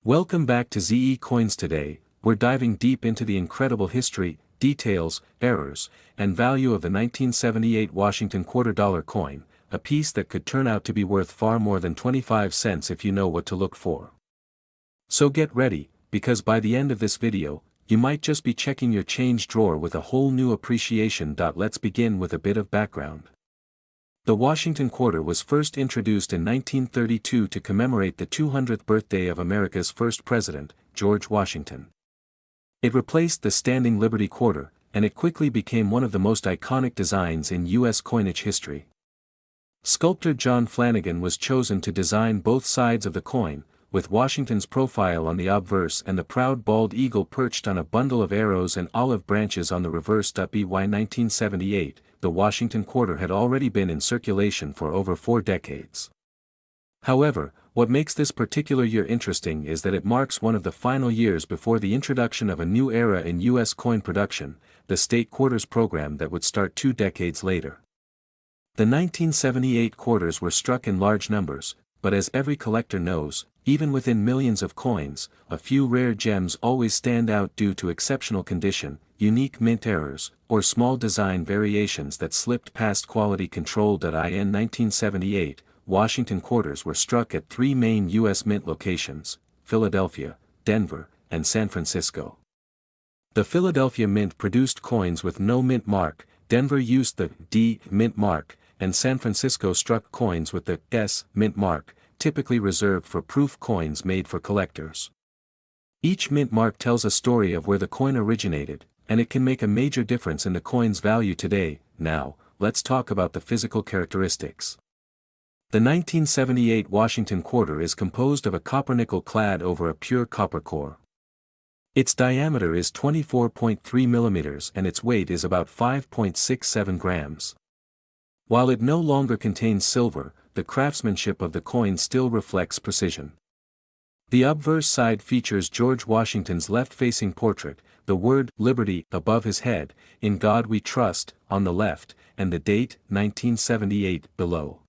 Welcome back to ZE Coins. Today, we're diving deep into the incredible history, details, errors, and value of the 1978 Washington $quarter coin, a piece that could turn out to be worth far more than 25 cents if you know what to look for. So get ready, because by the end of this video, you might just be checking your change drawer with a whole new appreciation. Let's begin with a bit of background. The Washington quarter was first introduced in 1932 to commemorate the 200th birthday of America's first president, George Washington. It replaced the standing Liberty quarter, and it quickly became one of the most iconic designs in U.S. coinage history. Sculptor John Flanagan was chosen to design both sides of the coin, with Washington's profile on the obverse and the proud bald eagle perched on a bundle of arrows and olive branches on the reverse. By 1978, the Washington quarter had already been in circulation for over 4 decades. However, what makes this particular year interesting is that it marks one of the final years before the introduction of a new era in U.S. coin production, the state quarters program that would start 2 decades later. The 1978 quarters were struck in large numbers, but as every collector knows, even within millions of coins, a few rare gems always stand out due to exceptional condition, unique mint errors, or small design variations that slipped past quality control. In 1978, Washington quarters were struck at 3 main U.S. mint locations: Philadelphia, Denver, and San Francisco. The Philadelphia Mint produced coins with no mint mark, Denver used the D mint mark, and San Francisco struck coins with the S mint mark, typically reserved for proof coins made for collectors. Each mint mark tells a story of where the coin originated, and it can make a major difference in the coin's value today. Now, let's talk about the physical characteristics. The 1978 Washington quarter is composed of a copper-nickel clad over a pure copper core. Its diameter is 24.3 millimeters and its weight is about 5.67 grams. While it no longer contains silver, the craftsmanship of the coin still reflects precision. The obverse side features George Washington's left-facing portrait, the word "Liberty" above his head, "In God We Trust" on the left, and the date 1978 below.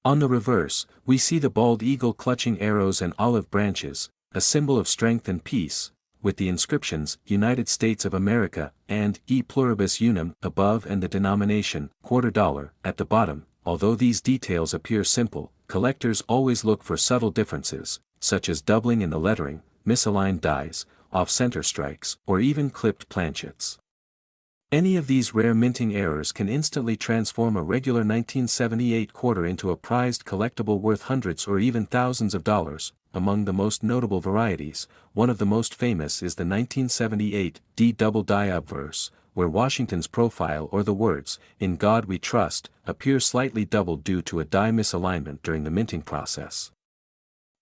On the reverse, we see the bald eagle clutching arrows and olive branches, a symbol of strength and peace, with the inscriptions "United States of America" and "E Pluribus Unum" above and the denomination $quarter at the bottom. Although these details appear simple, collectors always look for subtle differences, such as doubling in the lettering, misaligned dies, off-center strikes, or even clipped planchets. Any of these rare minting errors can instantly transform a regular 1978 quarter into a prized collectible worth hundreds or even thousands of dollars. Among the most notable varieties, one of the most famous is the 1978 D double die obverse, where Washington's profile or the words, "In God We Trust," appear slightly doubled due to a die misalignment during the minting process.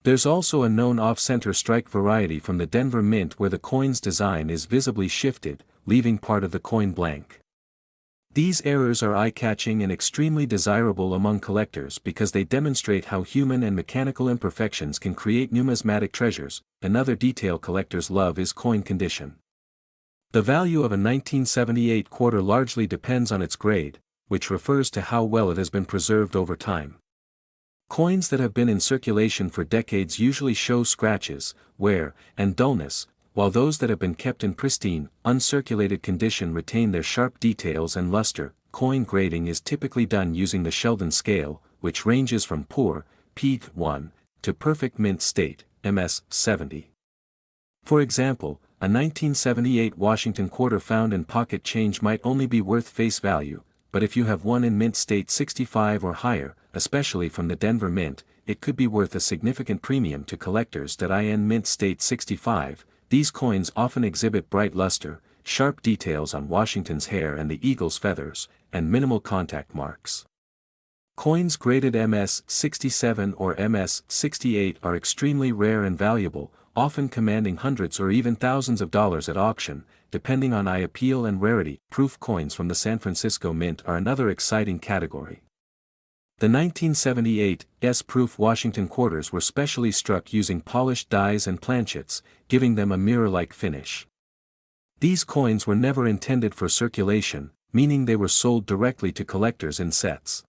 There's also a known off-center strike variety from the Denver Mint where the coin's design is visibly shifted, leaving part of the coin blank. These errors are eye-catching and extremely desirable among collectors because they demonstrate how human and mechanical imperfections can create numismatic treasures. Another detail collectors love is coin condition. The value of a 1978 quarter largely depends on its grade, which refers to how well it has been preserved over time. Coins that have been in circulation for decades usually show scratches, wear, and dullness, while those that have been kept in pristine, uncirculated condition retain their sharp details and luster. Coin grading is typically done using the Sheldon scale, which ranges from poor, P1, to perfect mint state, MS 70. For example, a 1978 Washington quarter found in pocket change might only be worth face value, but if you have one in mint state 65 or higher, especially from the Denver Mint, it could be worth a significant premium to collectors. In mint state 65, these coins often exhibit bright luster, sharp details on Washington's hair and the eagle's feathers, and minimal contact marks. Coins graded MS 67 or MS 68 are extremely rare and valuable, often commanding hundreds or even thousands of dollars at auction, depending on eye appeal and rarity. Proof coins from the San Francisco Mint are another exciting category. The 1978 S-proof Washington quarters were specially struck using polished dies and planchets, giving them a mirror-like finish. These coins were never intended for circulation, meaning they were sold directly to collectors in sets.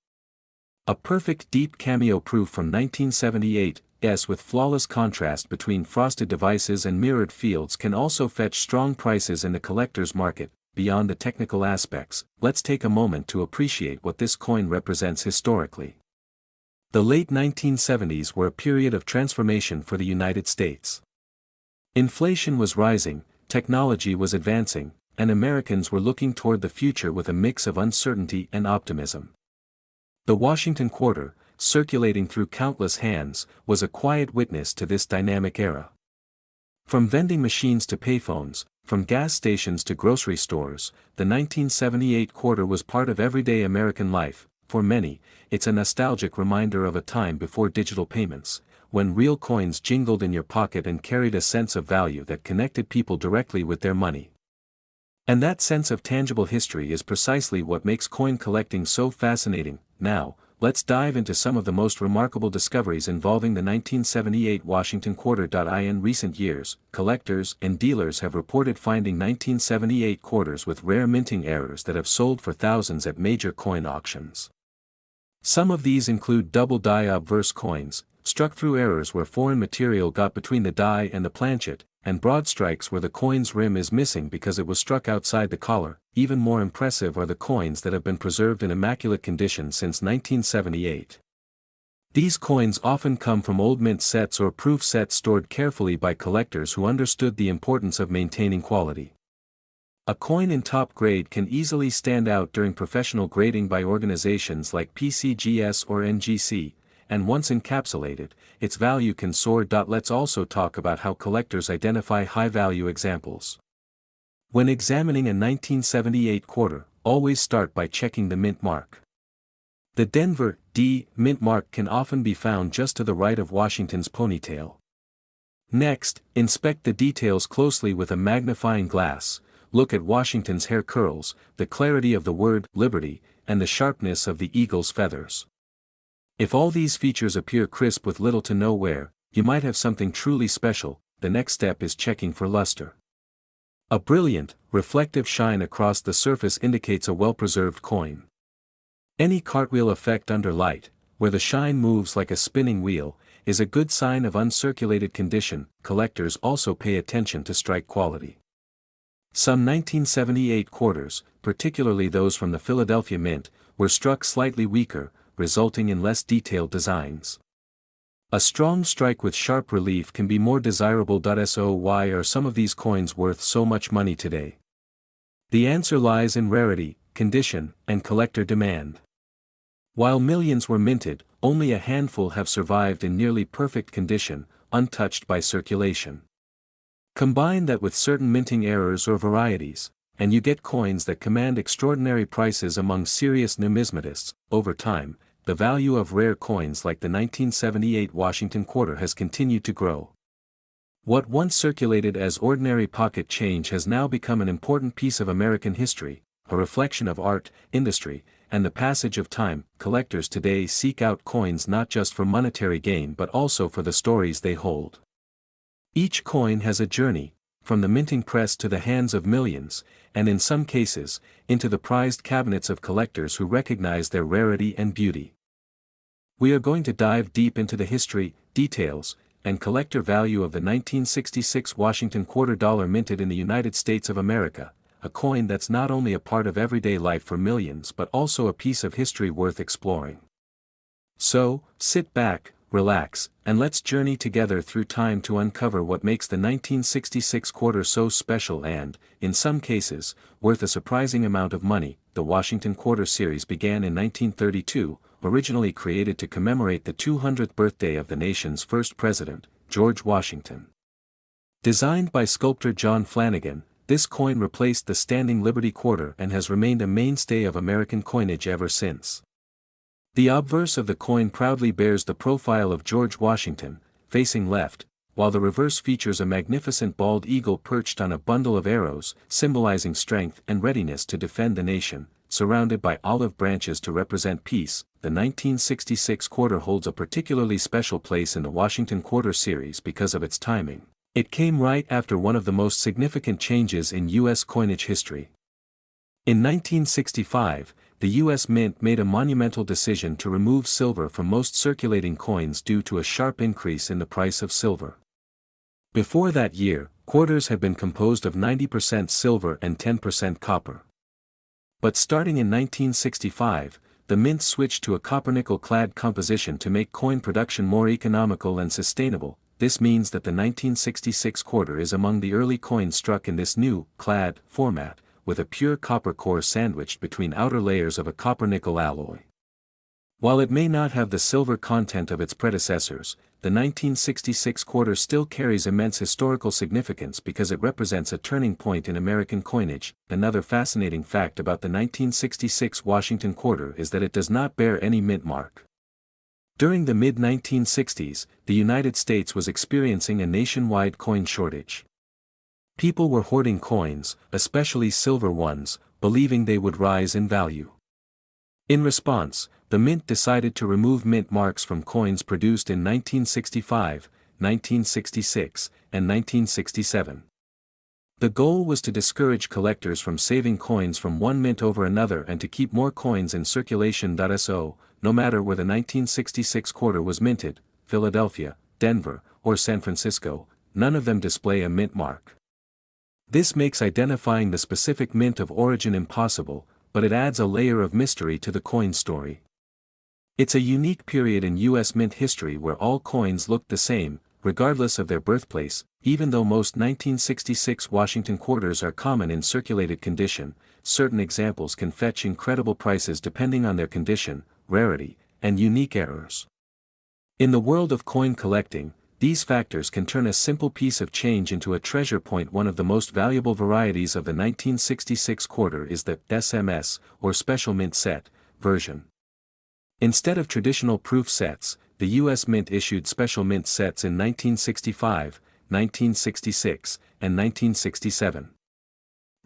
A perfect deep cameo proof from 1978 S with flawless contrast between frosted devices and mirrored fields can also fetch strong prices in the collector's market. Beyond the technical aspects, let's take a moment to appreciate what this coin represents historically. The late 1970s were a period of transformation for the United States. Inflation was rising, technology was advancing, and Americans were looking toward the future with a mix of uncertainty and optimism. The Washington quarter, circulating through countless hands, was a quiet witness to this dynamic era. From vending machines to payphones, from gas stations to grocery stores, the 1978 quarter was part of everyday American life. For many, it's a nostalgic reminder of a time before digital payments, when real coins jingled in your pocket and carried a sense of value that connected people directly with their money. And that sense of tangible history is precisely what makes coin collecting so fascinating. Now, let's dive into some of the most remarkable discoveries involving the 1978 Washington quarter. In recent years, collectors and dealers have reported finding 1978 quarters with rare minting errors that have sold for thousands at major coin auctions. Some of these include double die obverse coins, struck through errors where foreign material got between the die and the planchet, and broad strikes where the coin's rim is missing because it was struck outside the collar. Even more impressive are the coins that have been preserved in immaculate condition since 1978. These coins often come from old mint sets or proof sets stored carefully by collectors who understood the importance of maintaining quality. A coin in top grade can easily stand out during professional grading by organizations like PCGS or NGC, and once encapsulated, its value can soar. Let's also talk about how collectors identify high-value examples. When examining a 1978 quarter, always start by checking the mint mark. The Denver D mint mark can often be found just to the right of Washington's ponytail. Next, inspect the details closely with a magnifying glass. Look at Washington's hair curls, the clarity of the word liberty, and the sharpness of the eagle's feathers. If all these features appear crisp with little to no wear, you might have something truly special. The next step is checking for luster. A brilliant, reflective shine across the surface indicates a well-preserved coin. Any cartwheel effect under light, where the shine moves like a spinning wheel, is a good sign of uncirculated condition. Collectors also pay attention to strike quality. Some 1978 quarters, particularly those from the Philadelphia Mint, were struck slightly weaker, resulting in less detailed designs. A strong strike with sharp relief can be more desirable. So why are some of these coins worth so much money today? The answer lies in rarity, condition, and collector demand. While millions were minted, only a handful have survived in nearly perfect condition, untouched by circulation. Combine that with certain minting errors or varieties, and you get coins that command extraordinary prices among serious numismatists. Over time, the value of rare coins like the 1978 Washington quarter has continued to grow. What once circulated as ordinary pocket change has now become an important piece of American history, a reflection of art, industry, and the passage of time. Collectors today seek out coins not just for monetary gain but also for the stories they hold. Each coin has a journey, from the minting press to the hands of millions, and in some cases, into the prized cabinets of collectors who recognize their rarity and beauty. We are going to dive deep into the history, details, and collector value of the 1966 Washington quarter dollar minted in the United States of America, a coin that's not only a part of everyday life for millions but also a piece of history worth exploring. So, sit back, relax, and let's journey together through time to uncover what makes the 1966 quarter so special and, in some cases, worth a surprising amount of money. The Washington quarter series began in 1932, originally created to commemorate the 200th birthday of the nation's first president, George Washington. Designed by sculptor John Flanagan, this coin replaced the standing Liberty quarter and has remained a mainstay of American coinage ever since. The obverse of the coin proudly bears the profile of George Washington, facing left, while the reverse features a magnificent bald eagle perched on a bundle of arrows, symbolizing strength and readiness to defend the nation. Surrounded by olive branches to represent peace, the 1966 quarter holds a particularly special place in the Washington quarter series because of its timing. It came right after one of the most significant changes in U.S. coinage history. In 1965, the U.S. Mint made a monumental decision to remove silver from most circulating coins due to a sharp increase in the price of silver. Before that year, quarters had been composed of 90% silver and 10% copper. But starting in 1965, the mint switched to a copper-nickel-clad composition to make coin production more economical and sustainable. This means that the 1966 quarter is among the early coins struck in this new, clad, format, with a pure copper core sandwiched between outer layers of a copper-nickel alloy. While it may not have the silver content of its predecessors, the 1966 quarter still carries immense historical significance because it represents a turning point in American coinage. Another fascinating fact about the 1966 Washington quarter is that it does not bear any mint mark. During the mid-1960s, the United States was experiencing a nationwide coin shortage. People were hoarding coins, especially silver ones, believing they would rise in value. In response, the mint decided to remove mint marks from coins produced in 1965, 1966, and 1967. The goal was to discourage collectors from saving coins from one mint over another and to keep more coins in circulation. So, no matter where the 1966 quarter was minted, Philadelphia, Denver, or San Francisco, none of them display a mint mark. This makes identifying the specific mint of origin impossible, but it adds a layer of mystery to the coin story. It's a unique period in U.S. mint history where all coins look the same, regardless of their birthplace. Even though most 1966 Washington quarters are common in circulated condition, certain examples can fetch incredible prices depending on their condition, rarity, and unique errors. In the world of coin collecting, these factors can turn a simple piece of change into a treasure point. One of the most valuable varieties of the 1966 quarter is the SMS, or Special Mint Set, version. Instead of traditional proof sets, the U.S. Mint issued special mint sets in 1965, 1966, and 1967.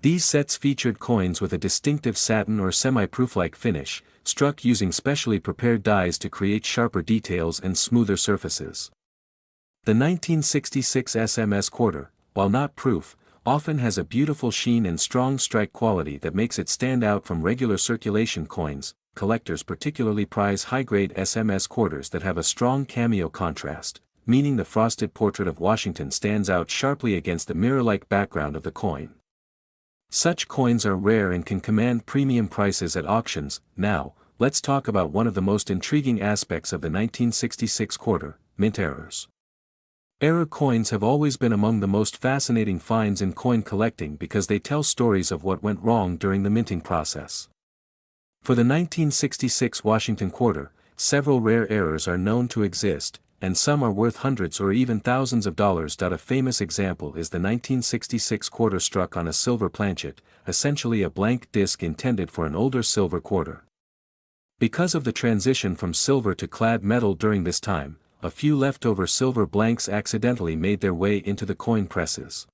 These sets featured coins with a distinctive satin or semi-proof-like finish, struck using specially prepared dies to create sharper details and smoother surfaces. The 1966 SMS quarter, while not proof, often has a beautiful sheen and strong strike quality that makes it stand out from regular circulation coins. Collectors particularly prize high-grade SMS quarters that have a strong cameo contrast, meaning the frosted portrait of Washington stands out sharply against the mirror-like background of the coin. Such coins are rare and can command premium prices at auctions. Now, let's talk about one of the most intriguing aspects of the 1966 quarter, mint errors. Error coins have always been among the most fascinating finds in coin collecting because they tell stories of what went wrong during the minting process. For the 1966 Washington quarter, several rare errors are known to exist, and some are worth hundreds or even thousands of dollars. A famous example is the 1966 quarter struck on a silver planchet, essentially a blank disc intended for an older silver quarter. Because of the transition from silver to clad metal during this time, a few leftover silver blanks accidentally made their way into the coin presses.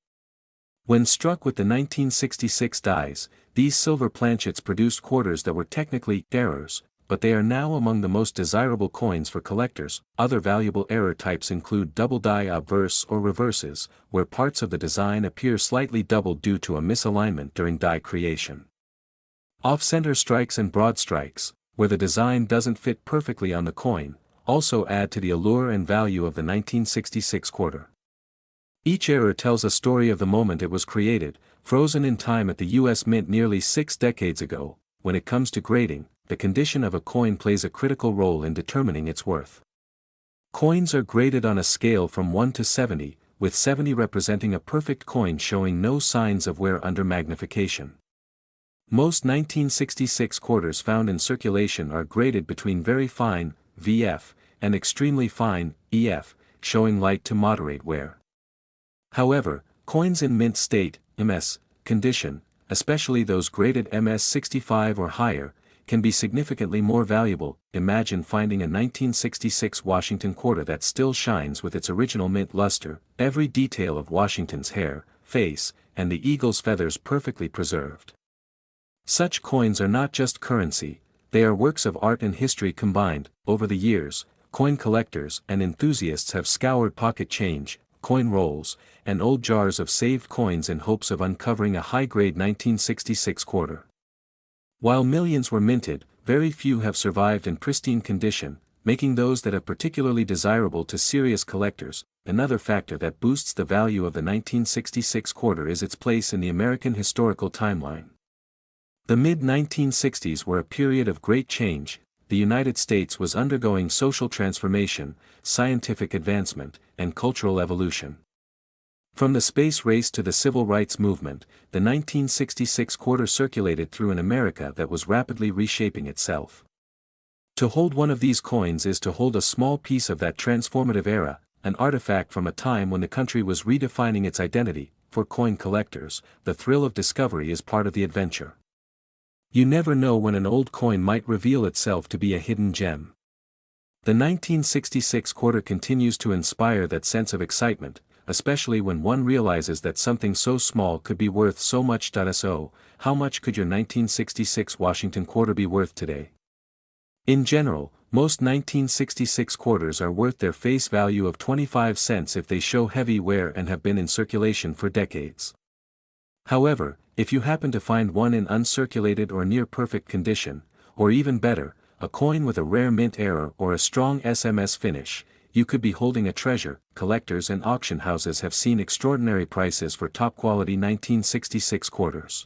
When struck with the 1966 dies, these silver planchets produced quarters that were technically errors, but they are now among the most desirable coins for collectors. Other valuable error types include double die obverse or reverses, where parts of the design appear slightly doubled due to a misalignment during die creation. Off-center strikes and broad strikes, where the design doesn't fit perfectly on the coin, also add to the allure and value of the 1966 quarter. Each error tells a story of the moment it was created, frozen in time at the U.S. Mint nearly 6 decades ago. When it comes to grading, the condition of a coin plays a critical role in determining its worth. Coins are graded on a scale from 1 to 70, with 70 representing a perfect coin showing no signs of wear under magnification. Most 1966 quarters found in circulation are graded between very fine, VF, and extremely fine, EF, showing light to moderate wear. However, coins in mint state, MS, condition, especially those graded MS 65 or higher, can be significantly more valuable. Imagine finding a 1966 Washington quarter that still shines with its original mint luster, every detail of Washington's hair, face, and the eagle's feathers perfectly preserved. Such coins are not just currency, they are works of art and history combined. Over the years, coin collectors and enthusiasts have scoured pocket change, coin rolls, and old jars of saved coins in hopes of uncovering a high-grade 1966 quarter. While millions were minted, very few have survived in pristine condition, making those that are particularly desirable to serious collectors. Another factor that boosts the value of the 1966 quarter is its place in the American historical timeline. The mid-1960s were a period of great change. The United States was undergoing social transformation, scientific advancement, and cultural evolution. From the space race to the civil rights movement, the 1966 quarter circulated through an America that was rapidly reshaping itself. To hold one of these coins is to hold a small piece of that transformative era, an artifact from a time when the country was redefining its identity. For coin collectors, the thrill of discovery is part of the adventure. You never know when an old coin might reveal itself to be a hidden gem. The 1966 quarter continues to inspire that sense of excitement, especially when one realizes that something so small could be worth so much. So, how much could your 1966 Washington quarter be worth today? In general, most 1966 quarters are worth their face value of 25 cents if they show heavy wear and have been in circulation for decades. However, if you happen to find one in uncirculated or near-perfect condition, or even better, a coin with a rare mint error or a strong SMS finish, you could be holding a treasure. Collectors and auction houses have seen extraordinary prices for top-quality 1966 quarters.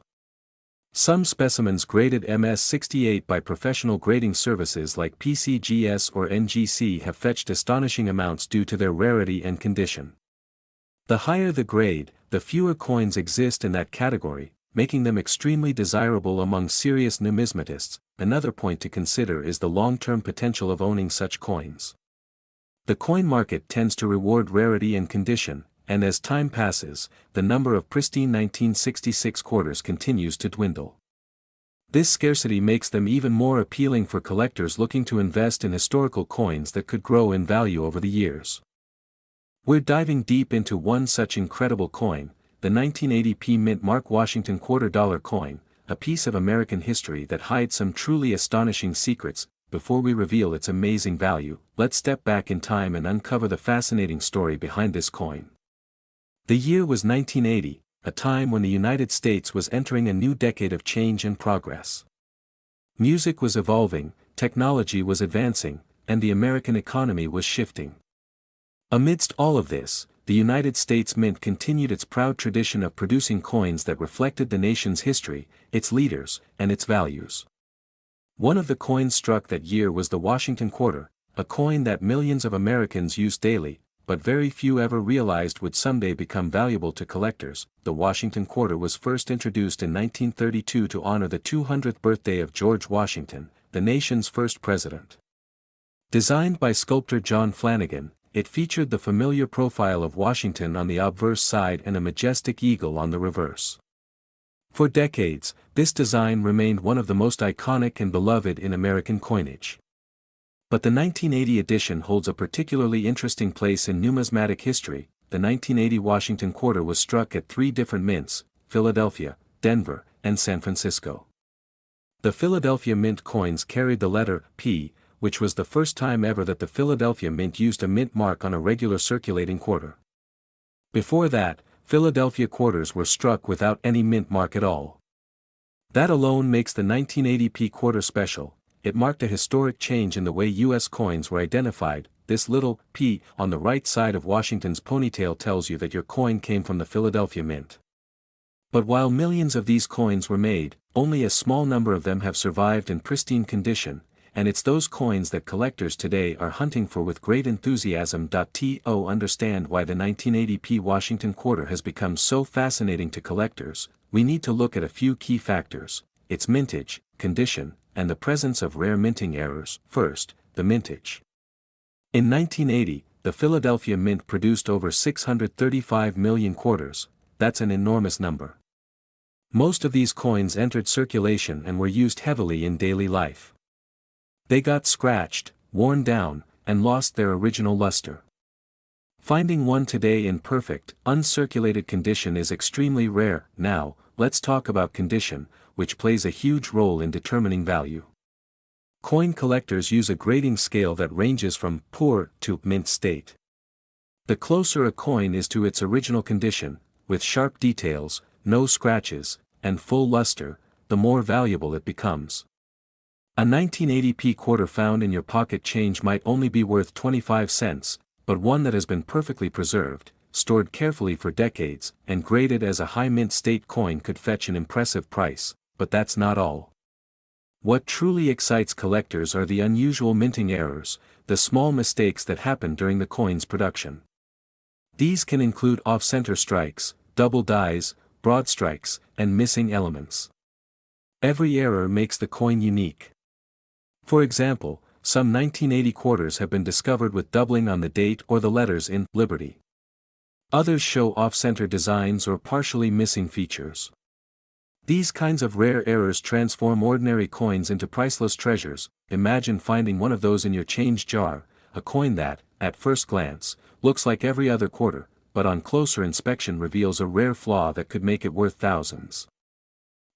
Some specimens graded MS-68 by professional grading services like PCGS or NGC have fetched astonishing amounts due to their rarity and condition. The higher the grade, the fewer coins exist in that category, making them extremely desirable among serious numismatists. Another point to consider is the long-term potential of owning such coins. The coin market tends to reward rarity and condition, and as time passes, the number of pristine 1966 quarters continues to dwindle. This scarcity makes them even more appealing for collectors looking to invest in historical coins that could grow in value over the years. We're diving deep into one such incredible coin, the 1980p Mint Mark Washington $quarter coin, a piece of American history that hides some truly astonishing secrets. Before we reveal its amazing value, let's step back in time and uncover the fascinating story behind this coin. The year was 1980, a time when the United States was entering a new decade of change and progress. Music was evolving, technology was advancing, and the American economy was shifting. Amidst all of this, the United States Mint continued its proud tradition of producing coins that reflected the nation's history, its leaders, and its values. One of the coins struck that year was the Washington quarter, a coin that millions of Americans use daily, but very few ever realized would someday become valuable to collectors. The Washington quarter was first introduced in 1932 to honor the 200th birthday of George Washington, the nation's first president. Designed by sculptor John Flanagan, it featured the familiar profile of Washington on the obverse side and a majestic eagle on the reverse. For decades, this design remained one of the most iconic and beloved in American coinage. But the 1980 edition holds a particularly interesting place in numismatic history. The 1980 Washington quarter was struck at 3 different mints: Philadelphia, Denver, and San Francisco. The Philadelphia Mint coins carried the letter P, which was the first time ever that the Philadelphia Mint used a mint mark on a regular circulating quarter. Before that, Philadelphia quarters were struck without any mint mark at all. That alone makes the 1980p quarter special. It marked a historic change in the way U.S. coins were identified. This little P on the right side of Washington's ponytail tells you that your coin came from the Philadelphia Mint. But while millions of these coins were made, only a small number of them have survived in pristine condition, and it's those coins that collectors today are hunting for with great enthusiasm. To understand why the 1980p Washington quarter has become so fascinating to collectors, we need to look at a few key factors: its mintage, condition, and the presence of rare minting errors. First, the mintage. In 1980, the Philadelphia Mint produced over 635 million quarters. That's an enormous number. Most of these coins entered circulation and were used heavily in daily life. They got scratched, worn down, and lost their original luster. Finding one today in perfect, uncirculated condition is extremely rare. Now, let's talk about condition, which plays a huge role in determining value. Coin collectors use a grading scale that ranges from poor to mint state. The closer a coin is to its original condition, with sharp details, no scratches, and full luster, the more valuable it becomes. A 1980p quarter found in your pocket change might only be worth 25 cents, but one that has been perfectly preserved, stored carefully for decades, and graded as a high mint state coin could fetch an impressive price, but that's not all. What truly excites collectors are the unusual minting errors, the small mistakes that happen during the coin's production. These can include off-center strikes, double dies, broad strikes, and missing elements. Every error makes the coin unique. For example, some 1980 quarters have been discovered with doubling on the date or the letters in Liberty. Others show off-center designs or partially missing features. These kinds of rare errors transform ordinary coins into priceless treasures. Imagine finding one of those in your change jar, a coin that, at first glance, looks like every other quarter, but on closer inspection reveals a rare flaw that could make it worth thousands.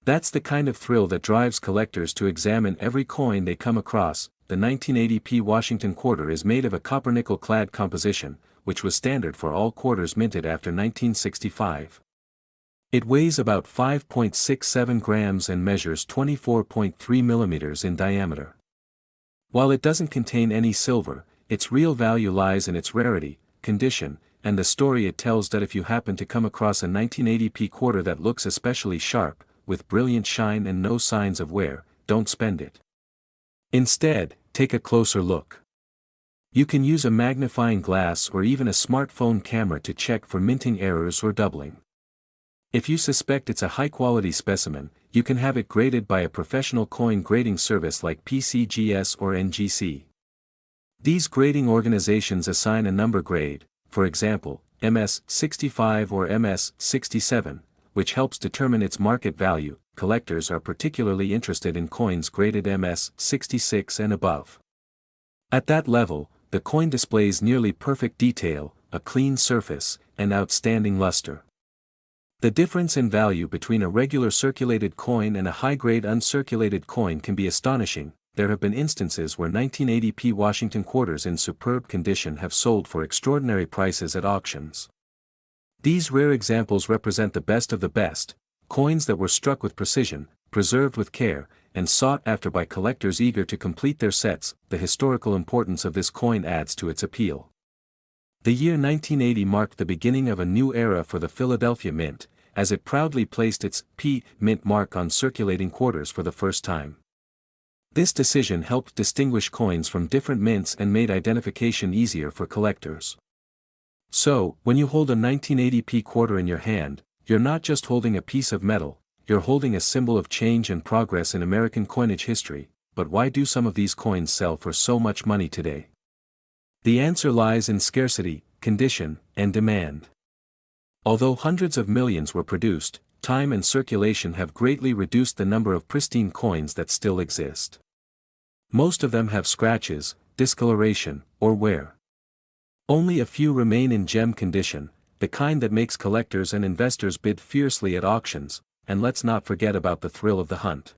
That's the kind of thrill that drives collectors to examine every coin they come across. The 1980p Washington quarter is made of a copper-nickel clad composition, which was standard for all quarters minted after 1965. It weighs about 5.67 grams and measures 24.3 millimeters in diameter. While it doesn't contain any silver, its real value lies in its rarity, condition, and the story it tells. That if you happen to come across a 1980p quarter that looks especially sharp, with brilliant shine and no signs of wear, don't spend it. Instead, take a closer look. You can use a magnifying glass or even a smartphone camera to check for minting errors or doubling. If you suspect it's a high-quality specimen, you can have it graded by a professional coin grading service like PCGS or NGC. These grading organizations assign a number grade, for example, MS65 or MS67, which helps determine its market value. Collectors are particularly interested in coins graded MS66 and above. At that level, the coin displays nearly perfect detail, a clean surface, and outstanding luster. The difference in value between a regular circulated coin and a high-grade uncirculated coin can be astonishing. There have been instances where 1980p Washington quarters in superb condition have sold for extraordinary prices at auctions. These rare examples represent the best of the best, coins that were struck with precision, preserved with care, and sought after by collectors eager to complete their sets. The historical importance of this coin adds to its appeal. The year 1980 marked the beginning of a new era for the Philadelphia Mint, as it proudly placed its P Mint mark on circulating quarters for the first time. This decision helped distinguish coins from different mints and made identification easier for collectors. So, when you hold a 1980p quarter in your hand, you're not just holding a piece of metal, you're holding a symbol of change and progress in American coinage history. But why do some of these coins sell for so much money today? The answer lies in scarcity, condition, and demand. Although hundreds of millions were produced, time and circulation have greatly reduced the number of pristine coins that still exist. Most of them have scratches, discoloration, or wear. Only a few remain in gem condition, the kind that makes collectors and investors bid fiercely at auctions. And let's not forget about the thrill of the hunt.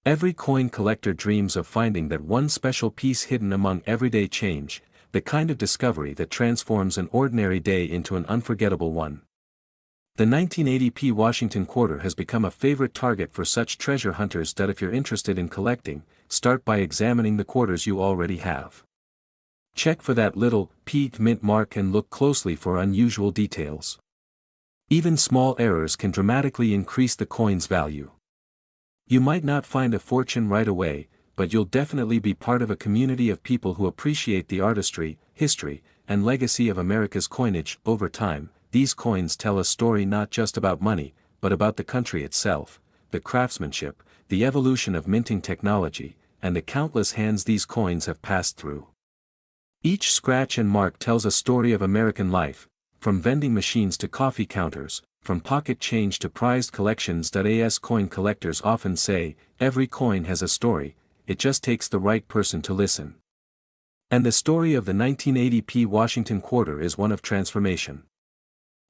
Every coin collector dreams of finding that one special piece hidden among everyday change, the kind of discovery that transforms an ordinary day into an unforgettable one. The 1980p Washington quarter has become a favorite target for such treasure hunters. That if you're interested in collecting, start by examining the quarters you already have. Check for that little P Mint mark and look closely for unusual details. Even small errors can dramatically increase the coin's value. You might not find a fortune right away, but you'll definitely be part of a community of people who appreciate the artistry, history, and legacy of America's coinage. Over time, these coins tell a story not just about money, but about the country itself, the craftsmanship, the evolution of minting technology, and the countless hands these coins have passed through. Each scratch and mark tells a story of American life, from vending machines to coffee counters, from pocket change to prized collections. As coin collectors often say, every coin has a story, it just takes the right person to listen. And the story of the 1980p Washington quarter is one of transformation.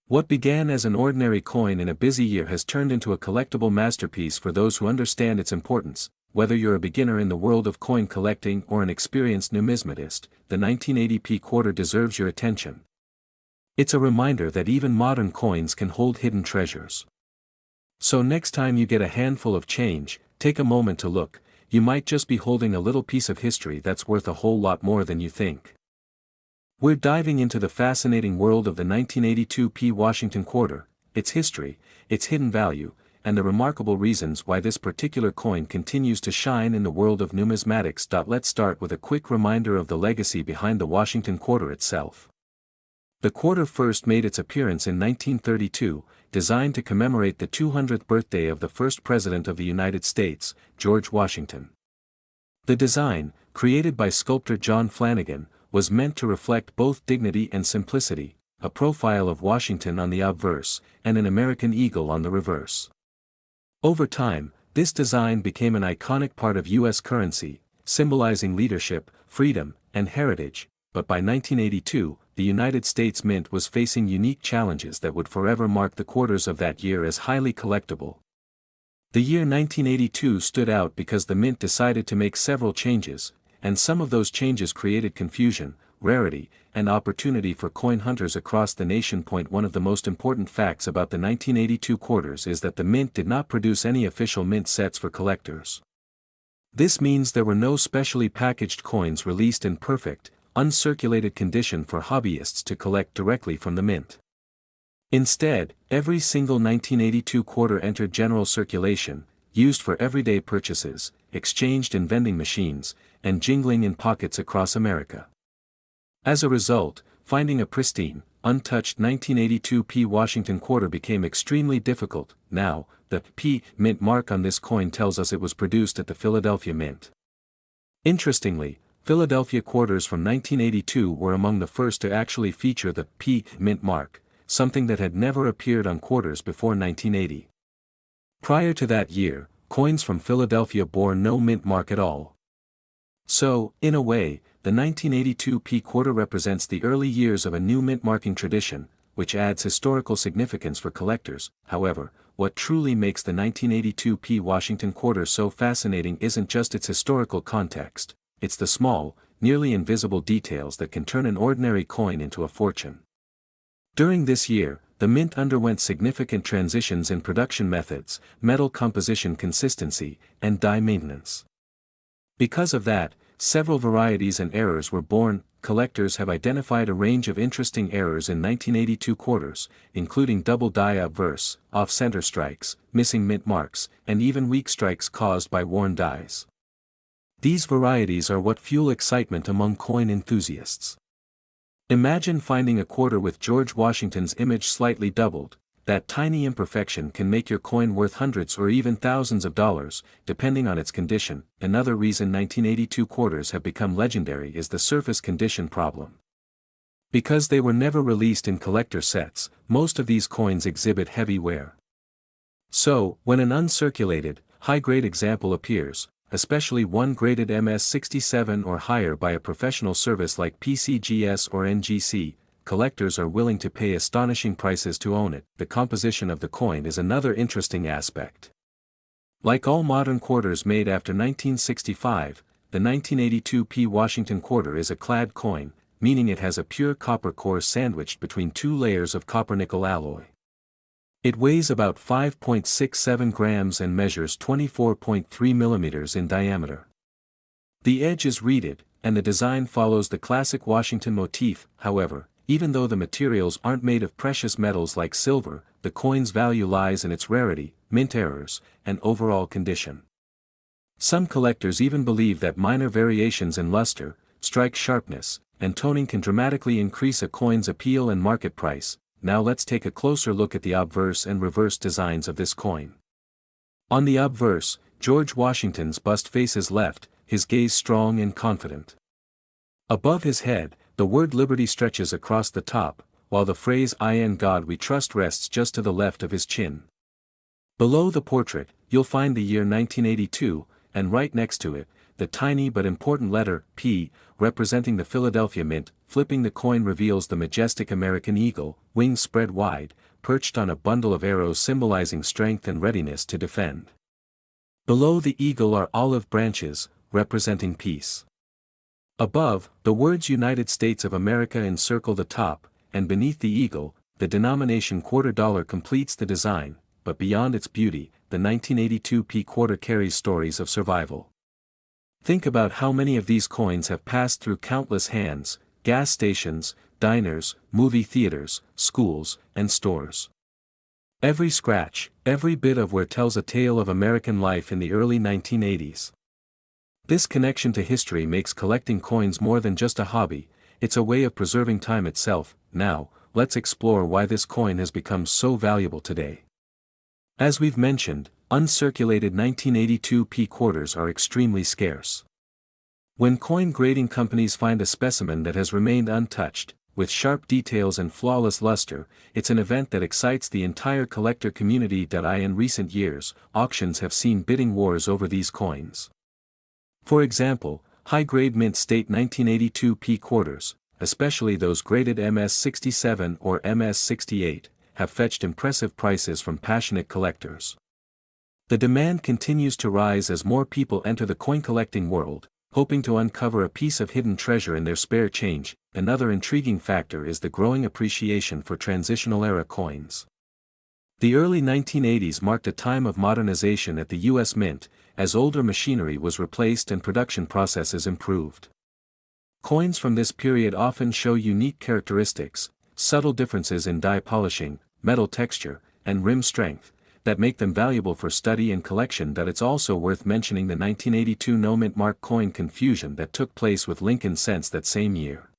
What began as an ordinary coin in a busy year has turned into a collectible masterpiece for those who understand its importance. Whether you're a beginner in the world of coin collecting or an experienced numismatist, the 1980p quarter deserves your attention. It's a reminder that even modern coins can hold hidden treasures. So next time you get a handful of change, take a moment to look. You might just be holding a little piece of history that's worth a whole lot more than you think. We're diving into the fascinating world of the 1982 P. Washington quarter, its history, its hidden value, and the remarkable reasons why this particular coin continues to shine in the world of numismatics. Let's start with a quick reminder of the legacy behind the Washington quarter itself. The quarter first made its appearance in 1932, designed to commemorate the 200th birthday of the first President of the United States, George Washington. The design, created by sculptor John Flanagan, was meant to reflect both dignity and simplicity, a profile of Washington on the obverse, and an American eagle on the reverse. Over time, this design became an iconic part of U.S. currency, symbolizing leadership, freedom, and heritage, but by 1982, the United States Mint was facing unique challenges that would forever mark the quarters of that year as highly collectible. The year 1982 stood out because the Mint decided to make several changes, and some of those changes created confusion, rarity, and opportunity for coin hunters across the nation. One of the most important facts about the 1982 quarters is that the Mint did not produce any official mint sets for collectors. This means there were no specially packaged coins released in perfect, uncirculated condition for hobbyists to collect directly from the Mint. Instead, every single 1982 quarter entered general circulation, used for everyday purchases, exchanged in vending machines, and jingling in pockets across America. As a result, finding a pristine, untouched 1982 P. Washington quarter became extremely difficult. Now, the P. Mint mark on this coin tells us it was produced at the Philadelphia Mint. Interestingly, Philadelphia quarters from 1982 were among the first to actually feature the P. Mint mark, something that had never appeared on quarters before 1980. Prior to that year, coins from Philadelphia bore no mint mark at all. So, in a way, the 1982 P quarter represents the early years of a new mint marking tradition, which adds historical significance for collectors. However, what truly makes the 1982 P Washington quarter so fascinating isn't just its historical context, it's the small, nearly invisible details that can turn an ordinary coin into a fortune. During this year, the Mint underwent significant transitions in production methods, metal composition consistency, and die maintenance. Because of that, several varieties and errors were born. Collectors have identified a range of interesting errors in 1982 quarters, including double die obverse, off-center strikes, missing mint marks, and even weak strikes caused by worn dies. These varieties are what fuel excitement among coin enthusiasts. Imagine finding a quarter with George Washington's image slightly doubled. That tiny imperfection can make your coin worth hundreds or even thousands of dollars, depending on its condition. Another reason 1982 quarters have become legendary is the surface condition problem. Because they were never released in collector sets, most of these coins exhibit heavy wear. So, when an uncirculated, high-grade example appears, especially one graded MS67 or higher by a professional service like PCGS or NGC, collectors are willing to pay astonishing prices to own it. The composition of the coin is another interesting aspect. Like all modern quarters made after 1965, the 1982 P. Washington quarter is a clad coin, meaning it has a pure copper core sandwiched between two layers of copper-nickel alloy. It weighs about 5.67 grams and measures 24.3 millimeters in diameter. The edge is reeded, and the design follows the classic Washington motif. However, even though the materials aren't made of precious metals like silver, the coin's value lies in its rarity, mint errors, and overall condition. Some collectors even believe that minor variations in luster, strike sharpness, and toning can dramatically increase a coin's appeal and market price. Now let's take a closer look at the obverse and reverse designs of this coin. On the obverse, George Washington's bust faces left, his gaze strong and confident. Above his head, the word liberty stretches across the top, while the phrase "In God We Trust" rests just to the left of his chin. Below the portrait, you'll find the year 1982, and right next to it, the tiny but important letter P, representing the Philadelphia Mint. Flipping the coin reveals the majestic American eagle, wings spread wide, perched on a bundle of arrows symbolizing strength and readiness to defend. Below the eagle are olive branches, representing peace. Above, the words United States of America encircle the top, and beneath the eagle, the denomination $quarter completes the design. but beyond its beauty, the 1982p quarter carries stories of survival. Think about how many of these coins have passed through countless hands: gas stations, diners, movie theaters, schools, and stores. Every scratch, every bit of wear tells a tale of American life in the early 1980s. This connection to history makes collecting coins more than just a hobby, it's a way of preserving time itself. Now, let's explore why this coin has become so valuable today. As we've mentioned, uncirculated 1982p quarters are extremely scarce. When coin grading companies find a specimen that has remained untouched, with sharp details and flawless luster, it's an event that excites the entire collector community. In recent years, auctions have seen bidding wars over these coins. For example, high-grade mint state 1982p quarters, especially those graded MS67 or MS68, have fetched impressive prices from passionate collectors. The demand continues to rise as more people enter the coin-collecting world, hoping to uncover a piece of hidden treasure in their spare change. Another intriguing factor is the growing appreciation for transitional-era coins. The early 1980s marked a time of modernization at the U.S. Mint, as older machinery was replaced and production processes improved. Coins from this period often show unique characteristics, subtle differences in die polishing, metal texture, and rim strength, that make them valuable for study and collection. It's also worth mentioning the 1982 no-mint mark coin confusion that took place with Lincoln cents that same year.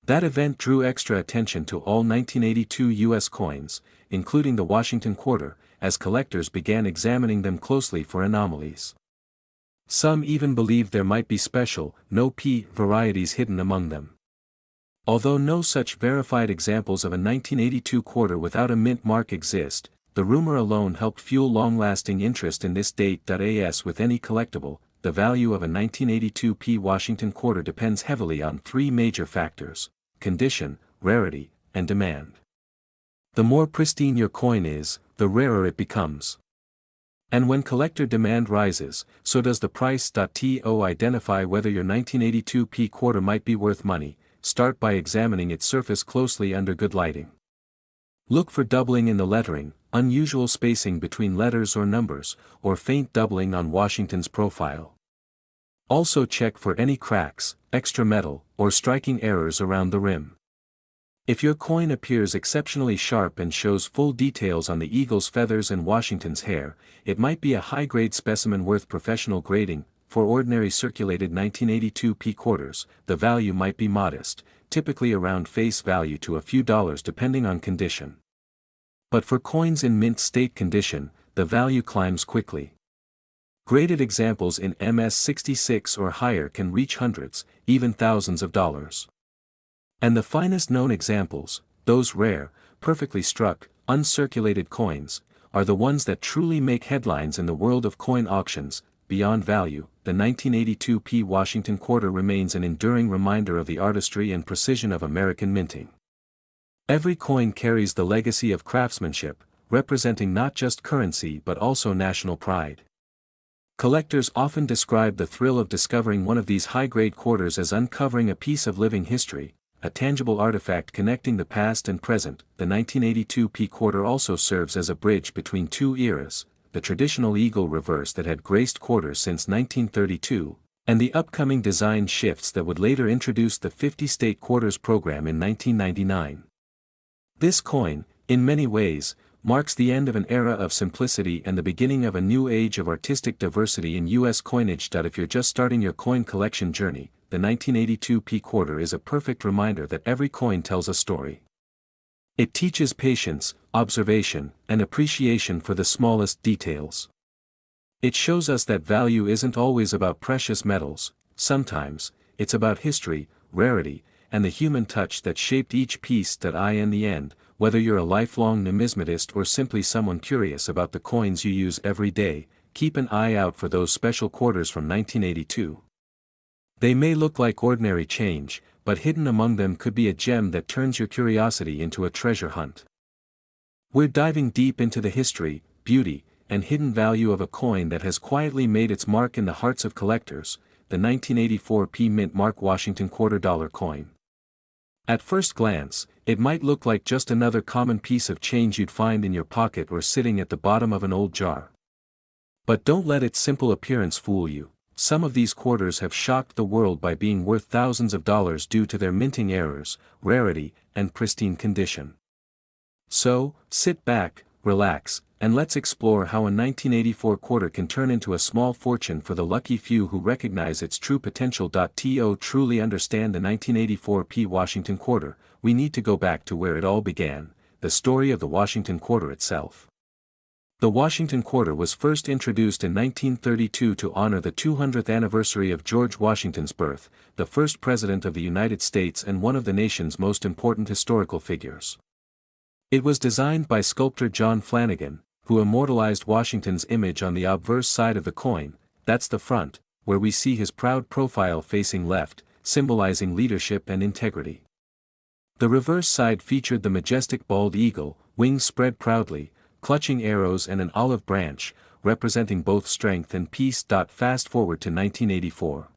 That event drew extra attention to all 1982 U.S. coins, including the Washington quarter, as collectors began examining them closely for anomalies. Some even believed there might be special, no-p varieties hidden among them. Although no such verified examples of a 1982 quarter without a mint mark exist, the rumor alone helped fuel long-lasting interest in this date. As with any collectible, the value of a 1982p Washington quarter depends heavily on three major factors: condition, rarity, and demand. The more pristine your coin is, the rarer it becomes. And when collector demand rises, so does the price. To identify whether your 1982p quarter might be worth money, start by examining its surface closely under good lighting. Look for doubling in the lettering, unusual spacing between letters or numbers, or faint doubling on Washington's profile. Also check for any cracks, extra metal, or striking errors around the rim. If your coin appears exceptionally sharp and shows full details on the eagle's feathers and Washington's hair, it might be a high-grade specimen worth professional grading. For ordinary circulated 1982p quarters, the value might be modest, typically around face value to a few dollars depending on condition. But for coins in mint state condition, the value climbs quickly. Graded examples in MS66 or higher can reach hundreds, even thousands of dollars. And the finest known examples, those rare, perfectly struck, uncirculated coins, are the ones that truly make headlines in the world of coin auctions. Beyond value, the 1982p Washington quarter remains an enduring reminder of the artistry and precision of American minting. Every coin carries the legacy of craftsmanship, representing not just currency but also national pride. Collectors often describe the thrill of discovering one of these high-grade quarters as uncovering a piece of living history, a tangible artifact connecting the past and present. The 1982p quarter also serves as a bridge between two eras: the traditional eagle reverse that had graced quarters since 1932, and the upcoming design shifts that would later introduce the 50-state quarters program in 1999. This coin, in many ways, marks the end of an era of simplicity and the beginning of a new age of artistic diversity in U.S. coinage. If you're just starting your coin collection journey, the 1982p quarter is a perfect reminder that every coin tells a story. It teaches patience, observation, and appreciation for the smallest details. It shows us that value isn't always about precious metals; sometimes, it's about history, rarity, and the human touch that shaped each piece. In the end, whether you're a lifelong numismatist or simply someone curious about the coins you use every day, keep an eye out for those special quarters from 1982. They may look like ordinary change, but hidden among them could be a gem that turns your curiosity into a treasure hunt. We're diving deep into the history, beauty, and hidden value of a coin that has quietly made its mark in the hearts of collectors, the 1984p Mint Mark Washington $quarter coin. At first glance, it might look like just another common piece of change you'd find in your pocket or sitting at the bottom of an old jar. But don't let its simple appearance fool you. Some of these quarters have shocked the world by being worth thousands of dollars due to their minting errors, rarity, and pristine condition. So, sit back, relax, and let's explore how a 1984 quarter can turn into a small fortune for the lucky few who recognize its true potential. To truly understand the 1984 Washington quarter, we need to go back to where it all began, the story of the Washington quarter itself. The Washington quarter was first introduced in 1932 to honor the 200th anniversary of George Washington's birth, the first president of the United States and one of the nation's most important historical figures. It was designed by sculptor John Flanagan, who immortalized Washington's image on the obverse side of the coin, that's the front, where we see his proud profile facing left, symbolizing leadership and integrity. The reverse side featured the majestic bald eagle, wings spread proudly, clutching arrows and an olive branch, representing both strength and peace. Fast forward to 1984.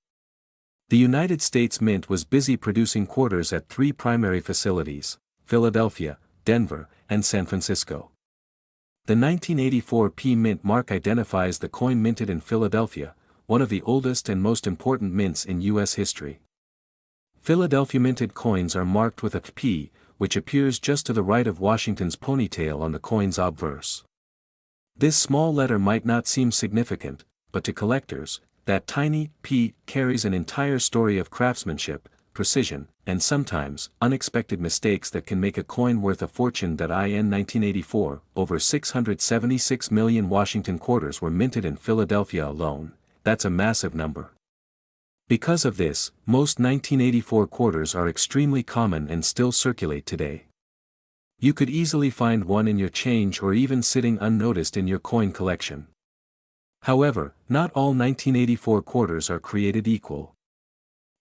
The United States Mint was busy producing quarters at three primary facilities: Philadelphia, Denver, and San Francisco. The 1984 Mint mark identifies the coin minted in Philadelphia, one of the oldest and most important mints in U.S. history. Philadelphia minted coins are marked with a P, which appears just to the right of Washington's ponytail on the coin's obverse. This small letter might not seem significant, but to collectors, that tiny P carries an entire story of craftsmanship, precision, and sometimes unexpected mistakes that can make a coin worth a fortune. In 1984, over 676 million Washington quarters were minted in Philadelphia alone. That's a massive number. Because of this, most 1984 quarters are extremely common and still circulate today. You could easily find one in your change or even sitting unnoticed in your coin collection. However, not all 1984 quarters are created equal.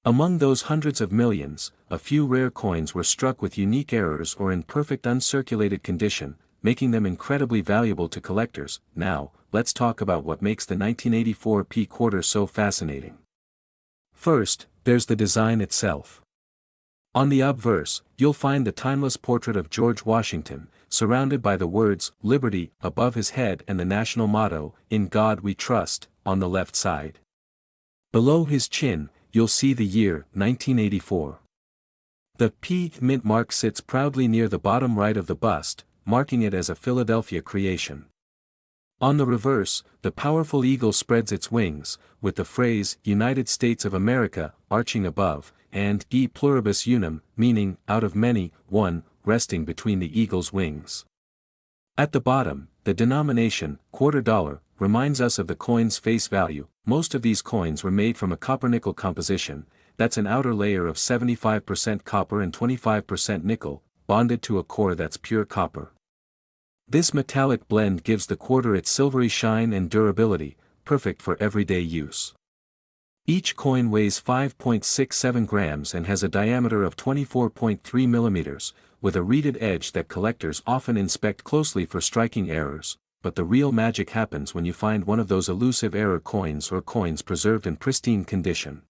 Among those hundreds of millions, a few rare coins were struck with unique errors or in perfect uncirculated condition, making them incredibly valuable to collectors. Now, let's talk about what makes the 1984 quarter so fascinating. First, there's the design itself. On the obverse, you'll find the timeless portrait of George Washington, surrounded by the words, "Liberty," above his head and the national motto, "In God We Trust," on the left side. Below his chin, you'll see the year, 1984. The Mint mark sits proudly near the bottom right of the bust, marking it as a Philadelphia creation. On the reverse, the powerful eagle spreads its wings, with the phrase, "United States of America," arching above, and "E pluribus unum," meaning, out of many, one, resting between the eagle's wings. At the bottom, the denomination, $quarter, reminds us of the coin's face value. Most of these coins were made from a copper-nickel composition, that's an outer layer of 75% copper and 25% nickel, bonded to a core that's pure copper. This metallic blend gives the quarter its silvery shine and durability, perfect for everyday use. Each coin weighs 5.67 grams and has a diameter of 24.3 millimeters, with a reeded edge that collectors often inspect closely for striking errors, but the real magic happens when you find one of those elusive error coins or coins preserved in pristine condition.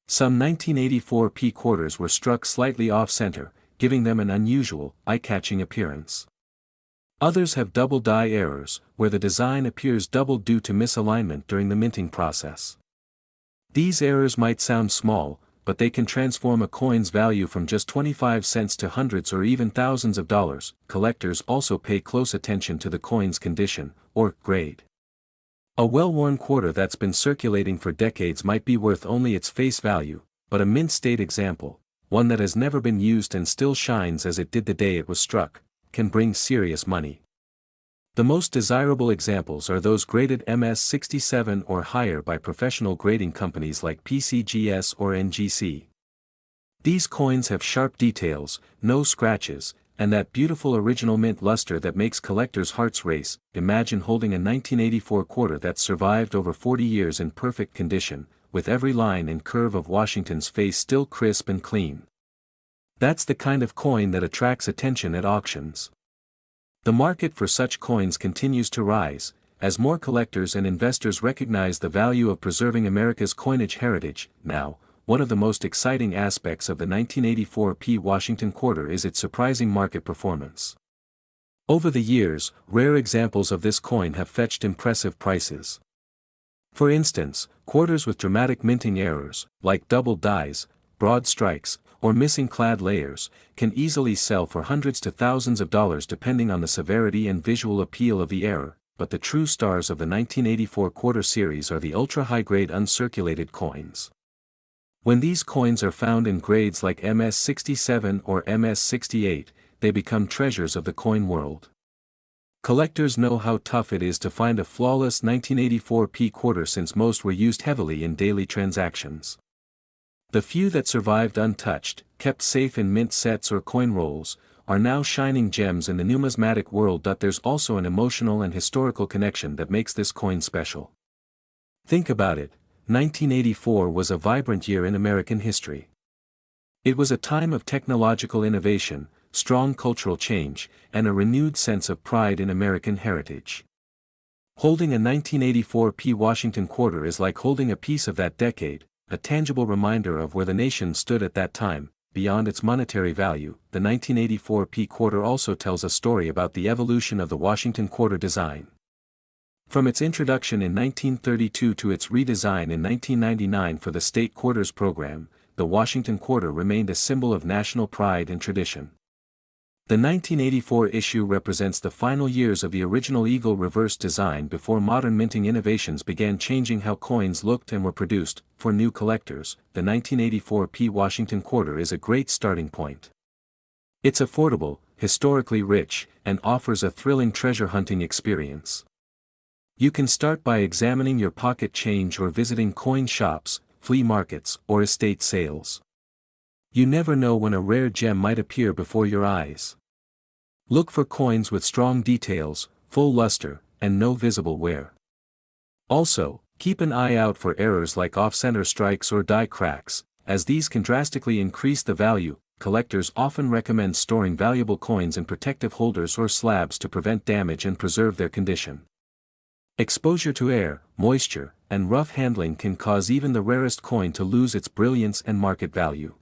Some 1984 quarters were struck slightly off-center, giving them an unusual, eye-catching appearance. Others have double die errors, where the design appears doubled due to misalignment during the minting process. These errors might sound small, but they can transform a coin's value from just 25 cents to hundreds or even thousands of dollars. Collectors also pay close attention to the coin's condition, or grade. A well-worn quarter that's been circulating for decades might be worth only its face value, but a mint-state example, one that has never been used and still shines as it did the day it was struck, can bring serious money. The most desirable examples are those graded MS-67 or higher by professional grading companies like PCGS or NGC. These coins have sharp details, no scratches, and that beautiful original mint luster that makes collectors' hearts race. Imagine holding a 1984 quarter that's survived over 40 years in perfect condition, with every line and curve of Washington's face still crisp and clean. That's the kind of coin that attracts attention at auctions. The market for such coins continues to rise, as more collectors and investors recognize the value of preserving America's coinage heritage. Now, one of the most exciting aspects of the 1984 P Washington quarter is its surprising market performance. Over the years, rare examples of this coin have fetched impressive prices. For instance, quarters with dramatic minting errors, like double dies, broad strikes, or missing clad layers, can easily sell for hundreds to thousands of dollars depending on the severity and visual appeal of the error, but the true stars of the 1984 quarter series are the ultra-high-grade uncirculated coins. When these coins are found in grades like MS-67 or MS-68, they become treasures of the coin world. Collectors know how tough it is to find a flawless 1984 P quarter since most were used heavily in daily transactions. The few that survived untouched, kept safe in mint sets or coin rolls, are now shining gems in the numismatic world. There's also an emotional and historical connection that makes this coin special. Think about it, 1984 was a vibrant year in American history. It was a time of technological innovation, strong cultural change, and a renewed sense of pride in American heritage. Holding a 1984 P Washington quarter is like holding a piece of that decade, a tangible reminder of where the nation stood at that time. Beyond its monetary value, the 1984 P quarter also tells a story about the evolution of the Washington quarter design. From its introduction in 1932 to its redesign in 1999 for the state quarters program, the Washington quarter remained a symbol of national pride and tradition. The 1984 issue represents the final years of the original eagle reverse design before modern minting innovations began changing how coins looked and were produced. For new collectors, the 1984 P Washington quarter is a great starting point. It's affordable, historically rich, and offers a thrilling treasure hunting experience. You can start by examining your pocket change or visiting coin shops, flea markets, or estate sales. You never know when a rare gem might appear before your eyes. Look for coins with strong details, full luster, and no visible wear. Also, keep an eye out for errors like off-center strikes or die cracks, as these can drastically increase the value. Collectors often recommend storing valuable coins in protective holders or slabs to prevent damage and preserve their condition. Exposure to air, moisture, and rough handling can cause even the rarest coin to lose its brilliance and market value.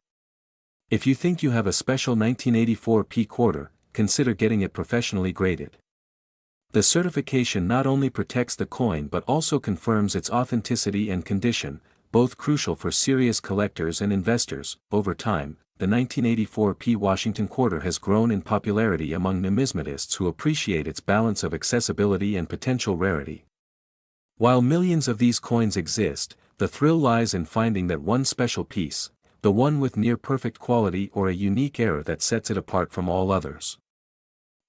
If you think you have a special 1984 P quarter, consider getting it professionally graded. The certification not only protects the coin but also confirms its authenticity and condition, both crucial for serious collectors and investors. Over time, the 1984 P Washington quarter has grown in popularity among numismatists who appreciate its balance of accessibility and potential rarity. While millions of these coins exist, the thrill lies in finding that one special piece, the one with near-perfect quality or a unique error that sets it apart from all others.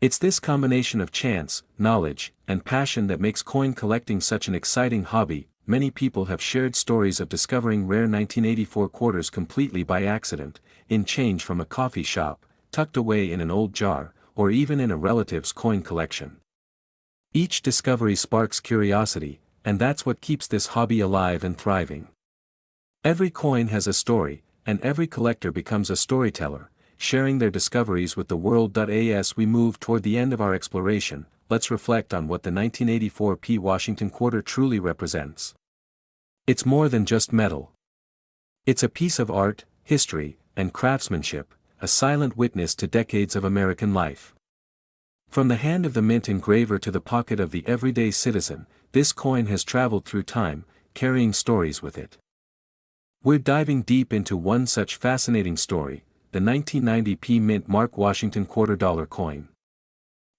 It's this combination of chance, knowledge, and passion that makes coin collecting such an exciting hobby. Many people have shared stories of discovering rare 1984 quarters completely by accident, in change from a coffee shop, tucked away in an old jar, or even in a relative's coin collection. Each discovery sparks curiosity, and that's what keeps this hobby alive and thriving. Every coin has a story, and every collector becomes a storyteller, sharing their discoveries with the world. As we move toward the end of our exploration, let's reflect on what the 1984 P Washington quarter truly represents. It's more than just metal. It's a piece of art, history, and craftsmanship, a silent witness to decades of American life. From the hand of the mint engraver to the pocket of the everyday citizen, this coin has traveled through time, carrying stories with it. We're diving deep into one such fascinating story, the 1990 P Mint Mark Washington $quarter coin.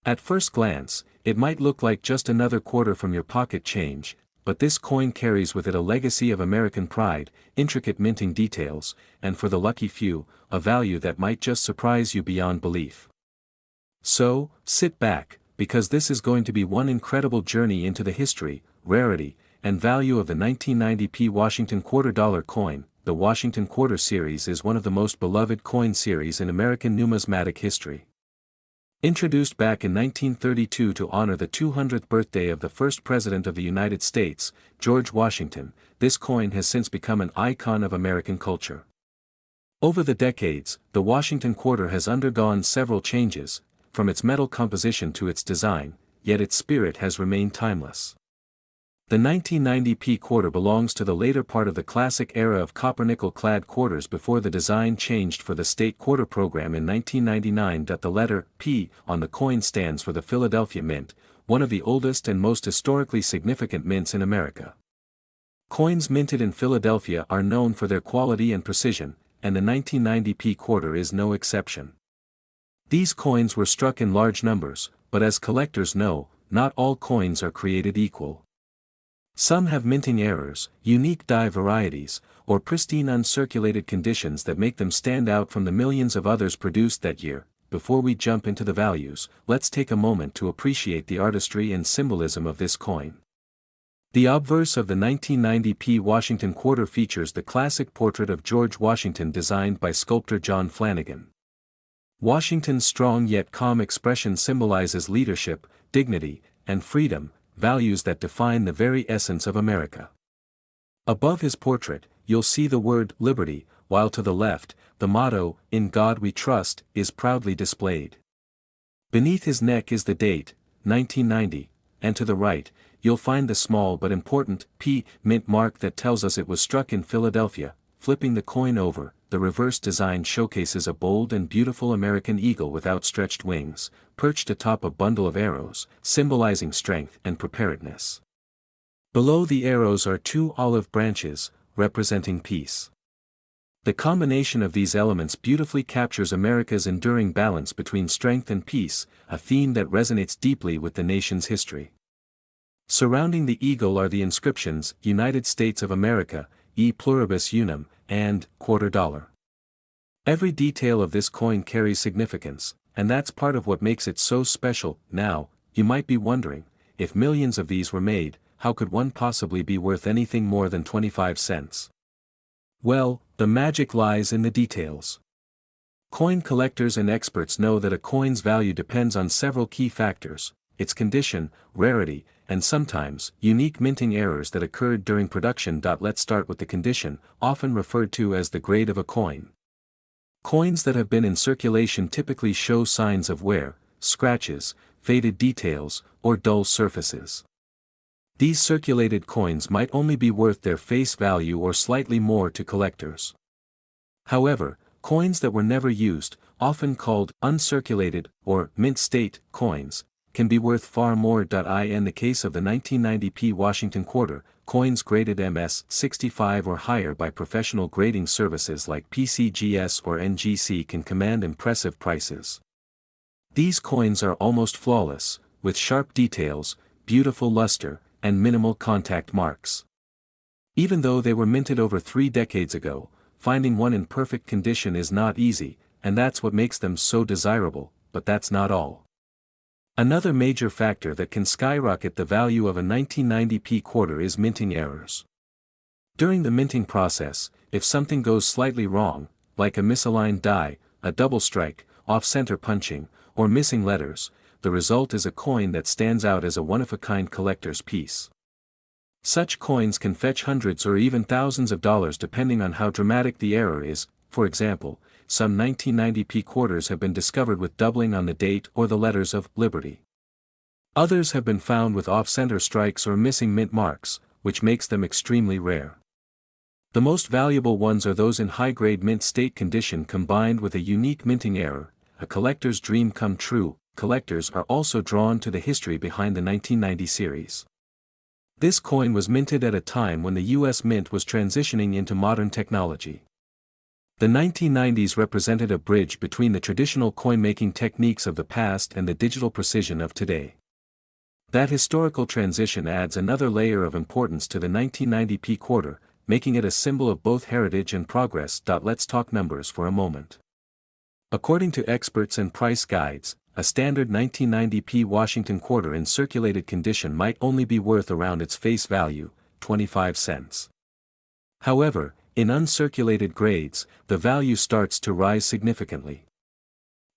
At first glance, it might look like just another quarter from your pocket change, but this coin carries with it a legacy of American pride, intricate minting details, and for the lucky few, a value that might just surprise you beyond belief. So, sit back, because this is going to be one incredible journey into the history, rarity, and value of the 1990 P Washington $quarter coin. The Washington Quarter series is one of the most beloved coin series in American numismatic history. Introduced back in 1932 to honor the 200th birthday of the first President of the United States, George Washington, this coin has since become an icon of American culture. Over the decades, the Washington Quarter has undergone several changes, from its metal composition to its design, yet its spirit has remained timeless. The 1990p quarter belongs to the later part of the classic era of copper-nickel-clad quarters before the design changed for the state quarter program in 1999. The letter P on the coin stands for the Philadelphia Mint, one of the oldest and most historically significant mints in America. Coins minted in Philadelphia are known for their quality and precision, and the 1990p quarter is no exception. These coins were struck in large numbers, but as collectors know, not all coins are created equal. Some have minting errors, unique die varieties, or pristine uncirculated conditions that make them stand out from the millions of others produced that year. Before we jump into the values, let's take a moment to appreciate the artistry and symbolism of this coin. The obverse of the 1990p Washington quarter features the classic portrait of George Washington designed by sculptor John Flanagan. Washington's strong yet calm expression symbolizes leadership, dignity, and freedom, values that define the very essence of America. Above his portrait, you'll see the word liberty, while to the left, the motto, "In God We Trust," is proudly displayed. Beneath his neck is the date, 1990, and to the right, you'll find the small but important P mint mark that tells us it was struck in Philadelphia. Flipping the coin over, the reverse design showcases a bold and beautiful American eagle with outstretched wings, perched atop a bundle of arrows, symbolizing strength and preparedness. Below the arrows are two olive branches, representing peace. The combination of these elements beautifully captures America's enduring balance between strength and peace, a theme that resonates deeply with the nation's history. Surrounding the eagle are the inscriptions, United States of America, E pluribus unum, and $quarter. Every detail of this coin carries significance, and that's part of what makes it so special. Now, you might be wondering, if millions of these were made, how could one possibly be worth anything more than 25 cents? Well, the magic lies in the details. Coin collectors and experts know that a coin's value depends on several key factors: its condition, rarity, and sometimes, unique minting errors that occurred during production. Let's start with the condition, often referred to as the grade of a coin. Coins that have been in circulation typically show signs of wear, scratches, faded details, or dull surfaces. These circulated coins might only be worth their face value or slightly more to collectors. However, coins that were never used, often called uncirculated or mint state coins, can be worth far more. In the case of the 1990p Washington quarter, coins graded MS-65 or higher by professional grading services like PCGS or NGC can command impressive prices. These coins are almost flawless, with sharp details, beautiful luster, and minimal contact marks. Even though they were minted over 3 decades ago, finding one in perfect condition is not easy, and that's what makes them so desirable. But that's not all. Another major factor that can skyrocket the value of a 1990p quarter is minting errors. During the minting process, if something goes slightly wrong, like a misaligned die, a double strike, off-center punching, or missing letters, the result is a coin that stands out as a one-of-a-kind collector's piece. Such coins can fetch hundreds or even thousands of dollars depending on how dramatic the error is. For example, some 1990p quarters have been discovered with doubling on the date or the letters of Liberty. Others have been found with off-center strikes or missing mint marks, which makes them extremely rare. The most valuable ones are those in high-grade mint state condition combined with a unique minting error, a collector's dream come true. Collectors are also drawn to the history behind the 1990 series. This coin was minted at a time when the U.S. Mint was transitioning into modern technology. The 1990s represented a bridge between the traditional coin-making techniques of the past and the digital precision of today. That historical transition adds another layer of importance to the 1990p quarter, making it a symbol of both heritage and progress. Let's talk numbers for a moment. According to experts and price guides, a standard 1990p Washington quarter in circulated condition might only be worth around its face value, 25 cents. However, in uncirculated grades, the value starts to rise significantly.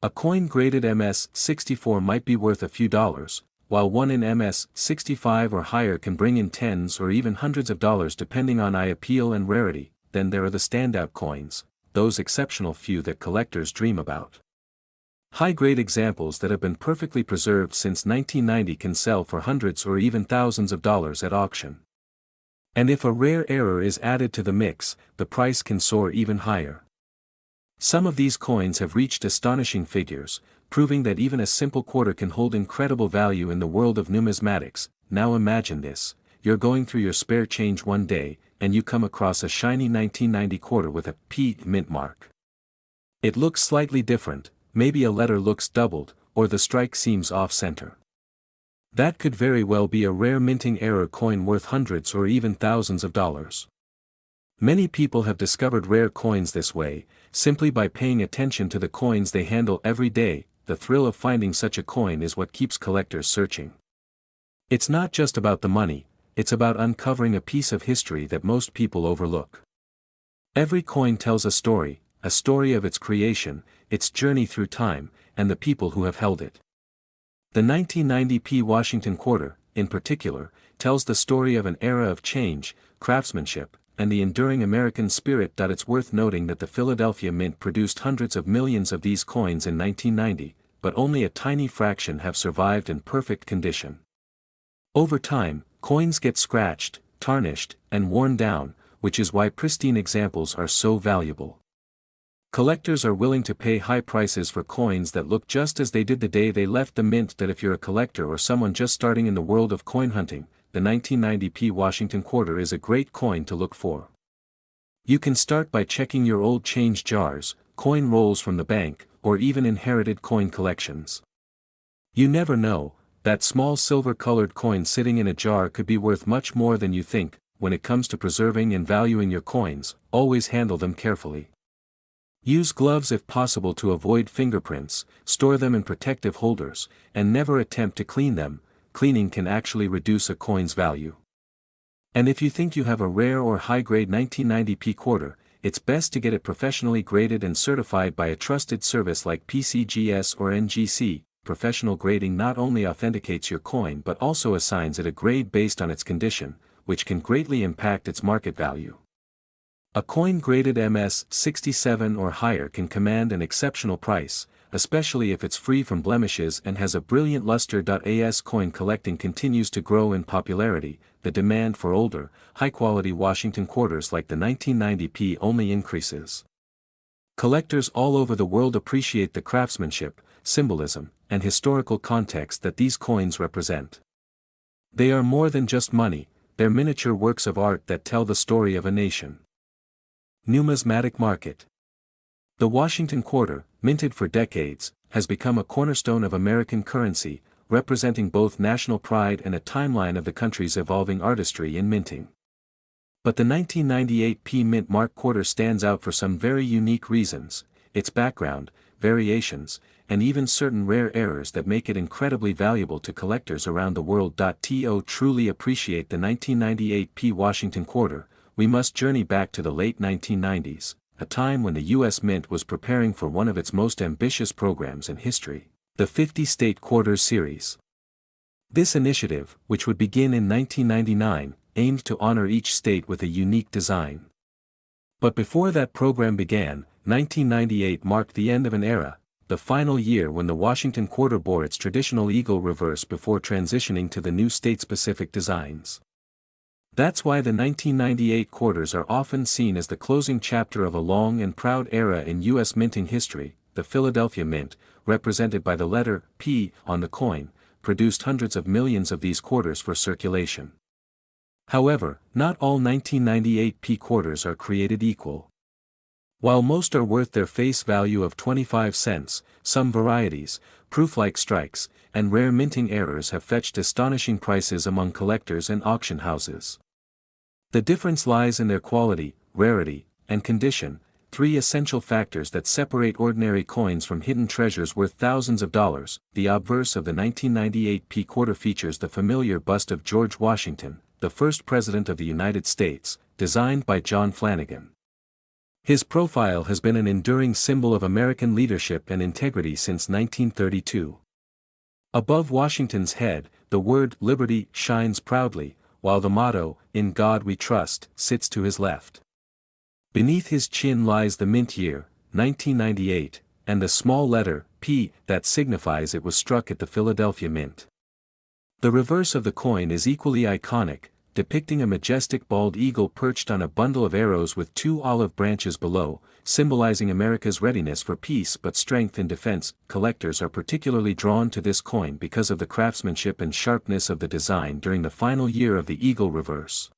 A coin graded MS-64 might be worth a few dollars, while one in MS-65 or higher can bring in tens or even hundreds of dollars depending on eye appeal and rarity. Then there are the standout coins, those exceptional few that collectors dream about. High-grade examples that have been perfectly preserved since 1990 can sell for hundreds or even thousands of dollars at auction. And if a rare error is added to the mix, the price can soar even higher. Some of these coins have reached astonishing figures, proving that even a simple quarter can hold incredible value in the world of numismatics. Now imagine this: you're going through your spare change one day, and you come across a shiny 1990 quarter with a P mint mark. It looks slightly different, maybe a letter looks doubled, or the strike seems off-center. That could very well be a rare minting error coin worth hundreds or even thousands of dollars. Many people have discovered rare coins this way, simply by paying attention to the coins they handle every day. The thrill of finding such a coin is what keeps collectors searching. It's not just about the money, it's about uncovering a piece of history that most people overlook. Every coin tells a story of its creation, its journey through time, and the people who have held it. The 1990 P Washington quarter, in particular, tells the story of an era of change, craftsmanship, and the enduring American spirit. It's worth noting that the Philadelphia Mint produced hundreds of millions of these coins in 1990, but only a tiny fraction have survived in perfect condition. Over time, coins get scratched, tarnished, and worn down, which is why pristine examples are so valuable. Collectors are willing to pay high prices for coins that look just as they did the day they left the mint. If you're a collector or someone just starting in the world of coin hunting, the 1990 P Washington quarter is a great coin to look for. You can start by checking your old change jars, coin rolls from the bank, or even inherited coin collections. You never know, that small silver-colored coin sitting in a jar could be worth much more than you think. When it comes to preserving and valuing your coins, always handle them carefully. Use gloves if possible to avoid fingerprints, store them in protective holders, and never attempt to clean them. Cleaning can actually reduce a coin's value. And if you think you have a rare or high-grade 1990 P quarter, it's best to get it professionally graded and certified by a trusted service like PCGS or NGC. Professional grading not only authenticates your coin but also assigns it a grade based on its condition, which can greatly impact its market value. A coin graded MS 67 or higher can command an exceptional price, especially if it's free from blemishes and has a brilliant luster. As coin collecting continues to grow in popularity, the demand for older, high-quality Washington quarters like the 1990 P only increases. Collectors all over the world appreciate the craftsmanship, symbolism, and historical context that these coins represent. They are more than just money, they're miniature works of art that tell the story of a nation. Numismatic market. The Washington quarter, minted for decades, has become a cornerstone of American currency, representing both national pride and a timeline of the country's evolving artistry in minting. But the 1998 P Mint Mark quarter stands out for some very unique reasons: its background, variations, and even certain rare errors that make it incredibly valuable to collectors around the world. To truly appreciate the 1998 P Washington quarter, we must journey back to the late 1990s, a time when the U.S. Mint was preparing for one of its most ambitious programs in history, the 50-State Quarters Series. This initiative, which would begin in 1999, aimed to honor each state with a unique design. But before that program began, 1998 marked the end of an era, the final year when the Washington quarter bore its traditional eagle reverse before transitioning to the new state-specific designs. That's why the 1998 quarters are often seen as the closing chapter of a long and proud era in U.S. minting history. The Philadelphia Mint, represented by the letter P on the coin, produced hundreds of millions of these quarters for circulation. However, not all 1998 P quarters are created equal. While most are worth their face value of 25 cents, some varieties, proof-like strikes, and rare minting errors have fetched astonishing prices among collectors and auction houses. The difference lies in their quality, rarity, and condition, three essential factors that separate ordinary coins from hidden treasures worth thousands of dollars. The obverse of the 1998 P quarter features the familiar bust of George Washington, the first President of the United States, designed by John Flanagan. His profile has been an enduring symbol of American leadership and integrity since 1932. Above Washington's head, the word Liberty shines proudly, while the motto, In God We Trust, sits to his left. Beneath his chin lies the mint year, 1998, and the small letter, P that signifies it was struck at the Philadelphia Mint. The reverse of the coin is equally iconic, depicting a majestic bald eagle perched on a bundle of arrows with two olive branches below, symbolizing America's readiness for peace but strength in defense. Collectors are particularly drawn to this coin because of the craftsmanship and sharpness of the design during the final year of the eagle reverse.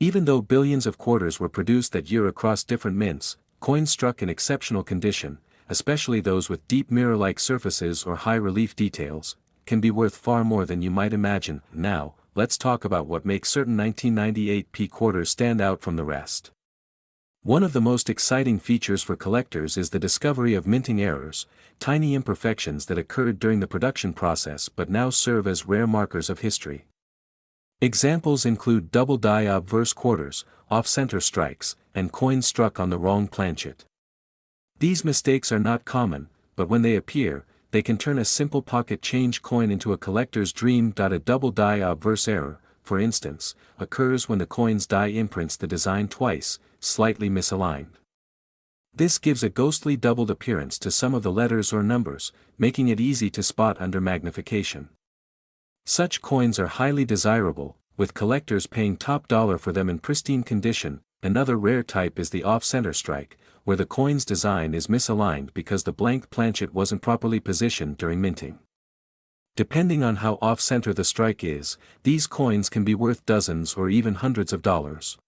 Even though billions of quarters were produced that year across different mints, coins struck in exceptional condition, especially those with deep mirror-like surfaces or high-relief details, can be worth far more than you might imagine. Now, let's talk about what makes certain 1998 P quarters stand out from the rest. One of the most exciting features for collectors is the discovery of minting errors, tiny imperfections that occurred during the production process but now serve as rare markers of history. Examples include double die obverse quarters, off-center strikes, and coins struck on the wrong planchet. These mistakes are not common, but when they appear, they can turn a simple pocket change coin into a collector's dream. A double die obverse error, for instance, occurs when the coin's die imprints the design twice, slightly misaligned. This gives a ghostly doubled appearance to some of the letters or numbers, making it easy to spot under magnification. Such coins are highly desirable, with collectors paying top dollar for them in pristine condition. Another rare type is the off-center strike, where the coin's design is misaligned because the blank planchet wasn't properly positioned during minting. Depending on how off-center the strike is, these coins can be worth dozens or even hundreds of dollars.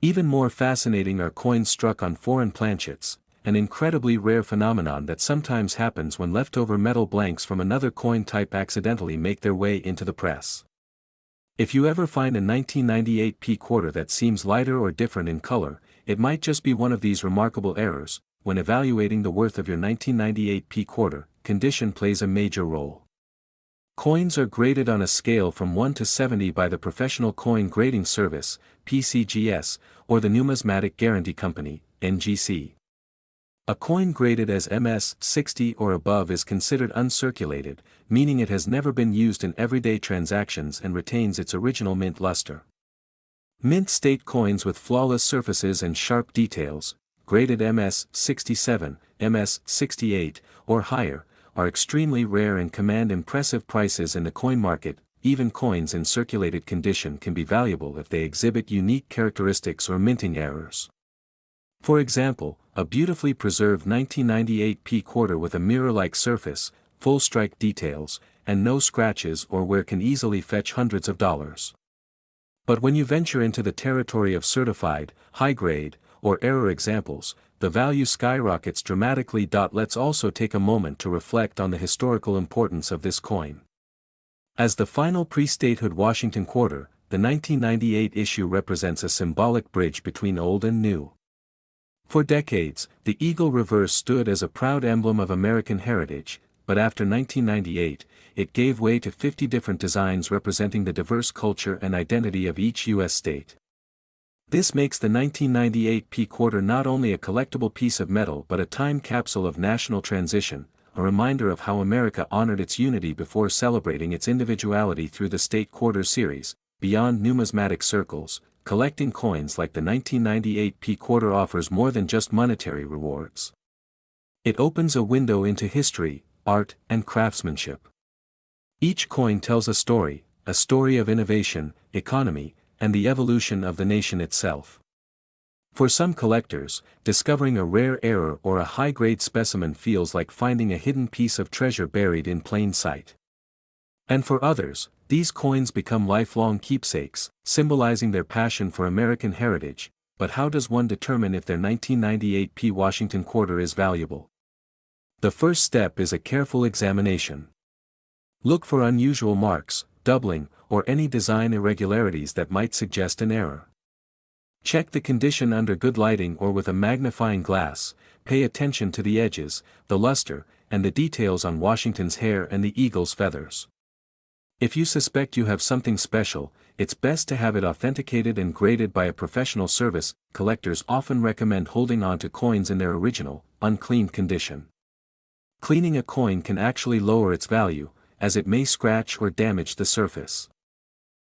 Even more fascinating are coins struck on foreign planchets, an incredibly rare phenomenon that sometimes happens when leftover metal blanks from another coin type accidentally make their way into the press. If you ever find a 1998 P quarter that seems lighter or different in color, it might just be one of these remarkable errors. When evaluating the worth of your 1998 P quarter, condition plays a major role. Coins are graded on a scale from 1 to 70 by the Professional Coin Grading Service, PCGS, or the Numismatic Guarantee Company, NGC. A coin graded as MS 60 or above is considered uncirculated, meaning it has never been used in everyday transactions and retains its original mint luster. Mint state coins with flawless surfaces and sharp details, graded MS 67, MS 68, or higher, are extremely rare and command impressive prices in the coin market. Even coins in circulated condition can be valuable if they exhibit unique characteristics or minting errors. For example, a beautifully preserved 1998 P quarter with a mirror-like surface, full strike details, and no scratches or wear can easily fetch hundreds of dollars. But when you venture into the territory of certified, high-grade, or error examples, the value skyrockets dramatically. Let's also take a moment to reflect on the historical importance of this coin. As the final pre-statehood Washington quarter, the 1998 issue represents a symbolic bridge between old and new. For decades, the eagle reverse stood as a proud emblem of American heritage, but after 1998, it gave way to 50 different designs representing the diverse culture and identity of each U.S. state. This makes the 1998 P quarter not only a collectible piece of metal but a time capsule of national transition, a reminder of how America honored its unity before celebrating its individuality through the State Quarter series. Beyond numismatic circles, collecting coins like the 1998 P quarter offers more than just monetary rewards. It opens a window into history, art, and craftsmanship. Each coin tells a story of innovation, economy, and the evolution of the nation itself. For some collectors, discovering a rare error or a high-grade specimen feels like finding a hidden piece of treasure buried in plain sight. And for others, these coins become lifelong keepsakes, symbolizing their passion for American heritage. But how does one determine if their 1998 P Washington quarter is valuable? The first step is a careful examination. Look for unusual marks, doubling, or any design irregularities that might suggest an error. Check the condition under good lighting or with a magnifying glass. Pay attention to the edges, the luster, and the details on Washington's hair and the eagle's feathers. If you suspect you have something special, it's best to have it authenticated and graded by a professional service. Collectors often recommend holding on to coins in their original, uncleaned condition. Cleaning a coin can actually lower its value, as it may scratch or damage the surface.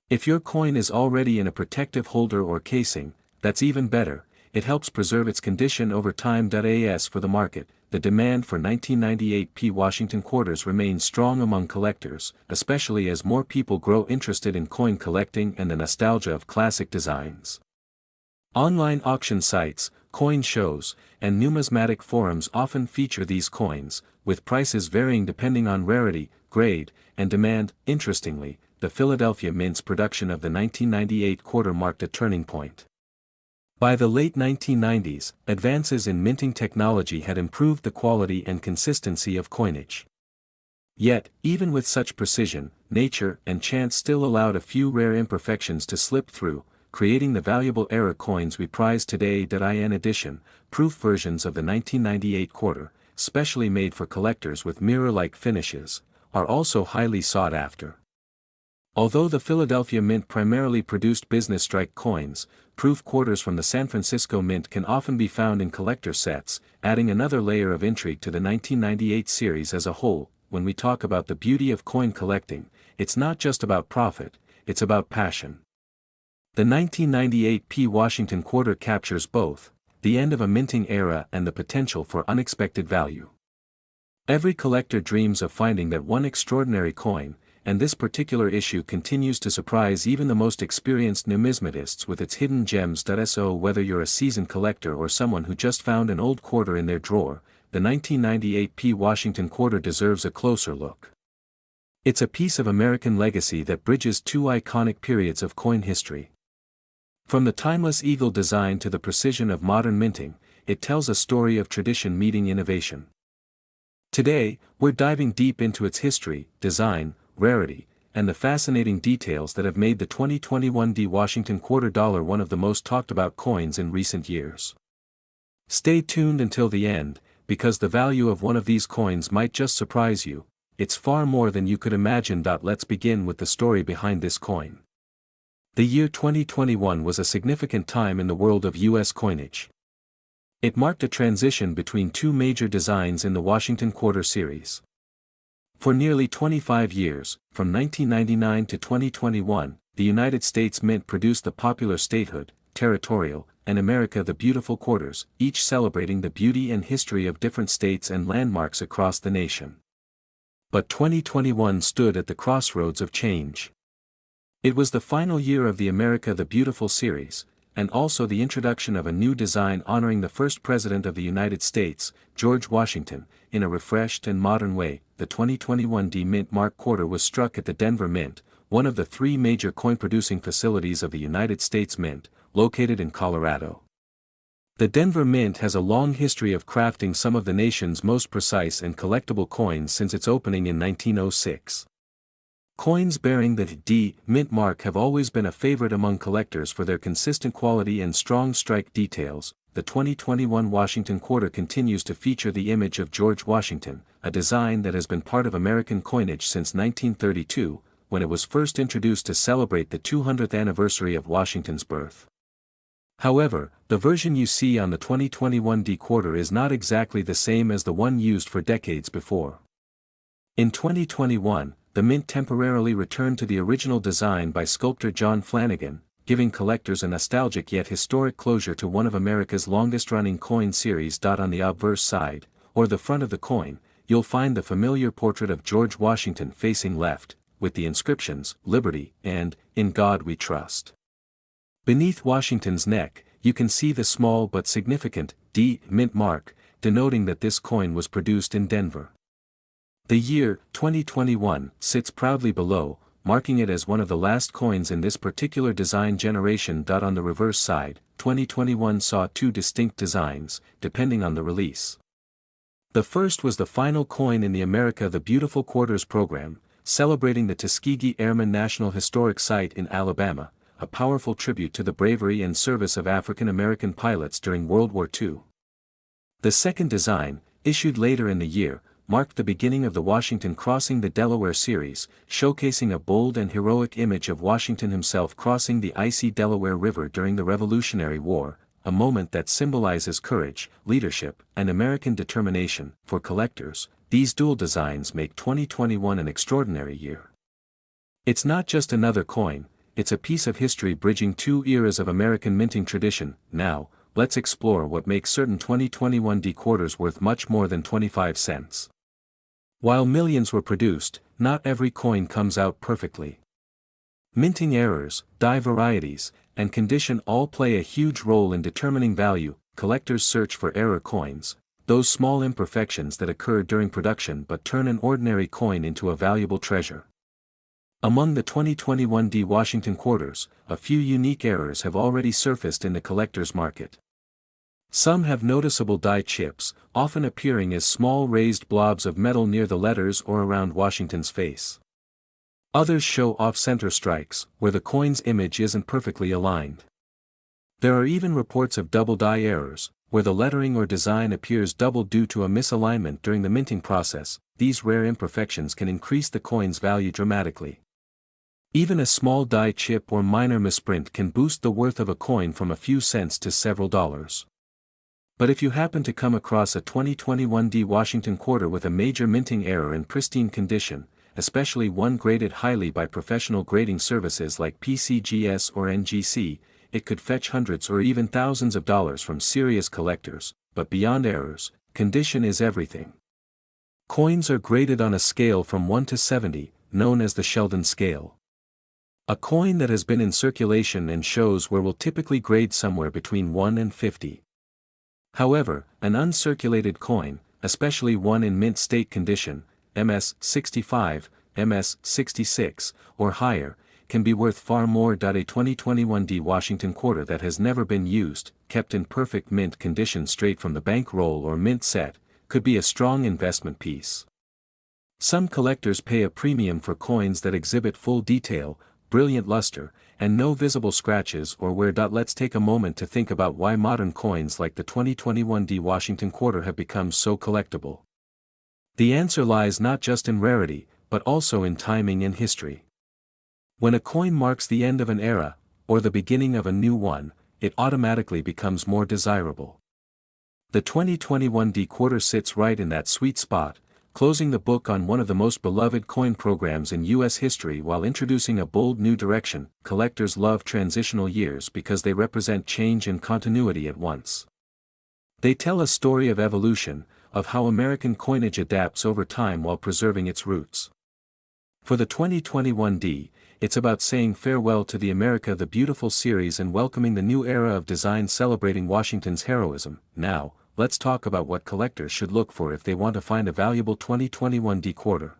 If your coin is already in a protective holder or casing, that's even better. It helps preserve its condition over time. As for the market, the demand for 1998 Washington quarters remains strong among collectors, especially as more people grow interested in coin collecting and the nostalgia of classic designs. Online auction sites, coin shows, and numismatic forums often feature these coins, with prices varying depending on rarity, grade, and demand. Interestingly, the Philadelphia Mint's production of the 1998 quarter marked a turning point. By the late 1990s, advances in minting technology had improved the quality and consistency of coinage. Yet, even with such precision, nature and chance still allowed a few rare imperfections to slip through, creating the valuable era coins we prize today. In addition, proof versions of the 1998 quarter, specially made for collectors with mirror-like finishes, are also highly sought after. Although the Philadelphia Mint primarily produced business strike coins, proof quarters from the San Francisco Mint can often be found in collector sets, adding another layer of intrigue to the 1998 series as a whole. When we talk about the beauty of coin collecting, it's not just about profit, it's about passion. The 1998 Washington quarter captures both, the end of a minting era and the potential for unexpected value. Every collector dreams of finding that one extraordinary coin, and this particular issue continues to surprise even the most experienced numismatists with its hidden gems. So whether you're a seasoned collector or someone who just found an old quarter in their drawer, the 1998 Washington quarter deserves a closer look. It's a piece of American legacy that bridges two iconic periods of coin history. From the timeless eagle design to the precision of modern minting, it tells a story of tradition meeting innovation. Today, we're diving deep into its history, design, rarity, and the fascinating details that have made the 2021 Washington quarter dollar one of the most talked about coins in recent years. Stay tuned until the end, because the value of one of these coins might just surprise you. It's far more than you could imagine. Let's begin with the story behind this coin. The year 2021 was a significant time in the world of U.S. coinage. It marked a transition between two major designs in the Washington quarter series. For nearly 25 years, from 1999 to 2021, the United States Mint produced the popular statehood, territorial, and America the Beautiful quarters, each celebrating the beauty and history of different states and landmarks across the nation. But 2021 stood at the crossroads of change. It was the final year of the America the Beautiful series, and also the introduction of a new design honoring the first President of the United States, George Washington, in a refreshed and modern way. The 2021 Mint Mark quarter was struck at the Denver Mint, one of the three major coin-producing facilities of the United States Mint, located in Colorado. The Denver Mint has a long history of crafting some of the nation's most precise and collectible coins since its opening in 1906. Coins bearing the Mint mark have always been a favorite among collectors for their consistent quality and strong strike details. The 2021 Washington quarter continues to feature the image of George Washington, a design that has been part of American coinage since 1932, when it was first introduced to celebrate the 200th anniversary of Washington's birth. However, the version you see on the 2021 quarter is not exactly the same as the one used for decades before. In 2021, the Mint temporarily returned to the original design by sculptor John Flanagan, giving collectors a nostalgic yet historic closure to one of America's longest-running coin series. On the obverse side, or the front of the coin, you'll find the familiar portrait of George Washington facing left, with the inscriptions, "Liberty," and, "In God We Trust." Beneath Washington's neck, you can see the small but significant Mint mark, denoting that this coin was produced in Denver. The year, 2021, sits proudly below, marking it as one of the last coins in this particular design generation. On the reverse side, 2021 saw two distinct designs, depending on the release. The first was the final coin in the America the Beautiful quarters program, celebrating the Tuskegee Airmen National Historic Site in Alabama, a powerful tribute to the bravery and service of African American pilots during World War II. The second design, issued later in the year, marked the beginning of the Washington Crossing the Delaware series, showcasing a bold and heroic image of Washington himself crossing the icy Delaware River during the Revolutionary War, a moment that symbolizes courage, leadership, and American determination. For collectors, these dual designs make 2021 an extraordinary year. It's not just another coin, it's a piece of history bridging two eras of American minting tradition. Now, let's explore what makes certain 2021 D quarters worth much more than 25 cents. While millions were produced, not every coin comes out perfectly. Minting errors, die varieties, and condition all play a huge role in determining value. Collectors search for error coins, those small imperfections that occur during production but turn an ordinary coin into a valuable treasure. Among the 2021 D Washington quarters, a few unique errors have already surfaced in the collector's market. Some have noticeable die chips, often appearing as small raised blobs of metal near the letters or around Washington's face. Others show off-center strikes, where the coin's image isn't perfectly aligned. There are even reports of double die errors, where the lettering or design appears double due to a misalignment during the minting process. These rare imperfections can increase the coin's value dramatically. Even a small die chip or minor misprint can boost the worth of a coin from a few cents to several dollars. But if you happen to come across a 2021 D Washington quarter with a major minting error in pristine condition, especially one graded highly by professional grading services like PCGS or NGC, it could fetch hundreds or even thousands of dollars from serious collectors. But beyond errors, condition is everything. Coins are graded on a scale from 1 to 70, known as the Sheldon scale. A coin that has been in circulation and shows wear will typically grade somewhere between 1 and 50. However, an uncirculated coin, especially one in mint state condition, MS 65, MS 66, or higher, can be worth far more. A 2021 D Washington quarter that has never been used, kept in perfect mint condition straight from the bank roll or mint set, could be a strong investment piece. Some collectors pay a premium for coins that exhibit full detail, brilliant luster, and no visible scratches or wear. Let's take a moment to think about why modern coins like the 2021 D Washington quarter have become so collectible. The answer lies not just in rarity, but also in timing and history. When a coin marks the end of an era, or the beginning of a new one, it automatically becomes more desirable. The 2021 D quarter sits right in that sweet spot, closing the book on one of the most beloved coin programs in U.S. history while introducing a bold new direction. Collectors love transitional years because they represent change and continuity at once. They tell a story of evolution, of how American coinage adapts over time while preserving its roots. For the 2021 D, it's about saying farewell to the America the Beautiful series and welcoming the new era of design celebrating Washington's heroism. Now, let's talk about what collectors should look for if they want to find a valuable 2021 D quarter.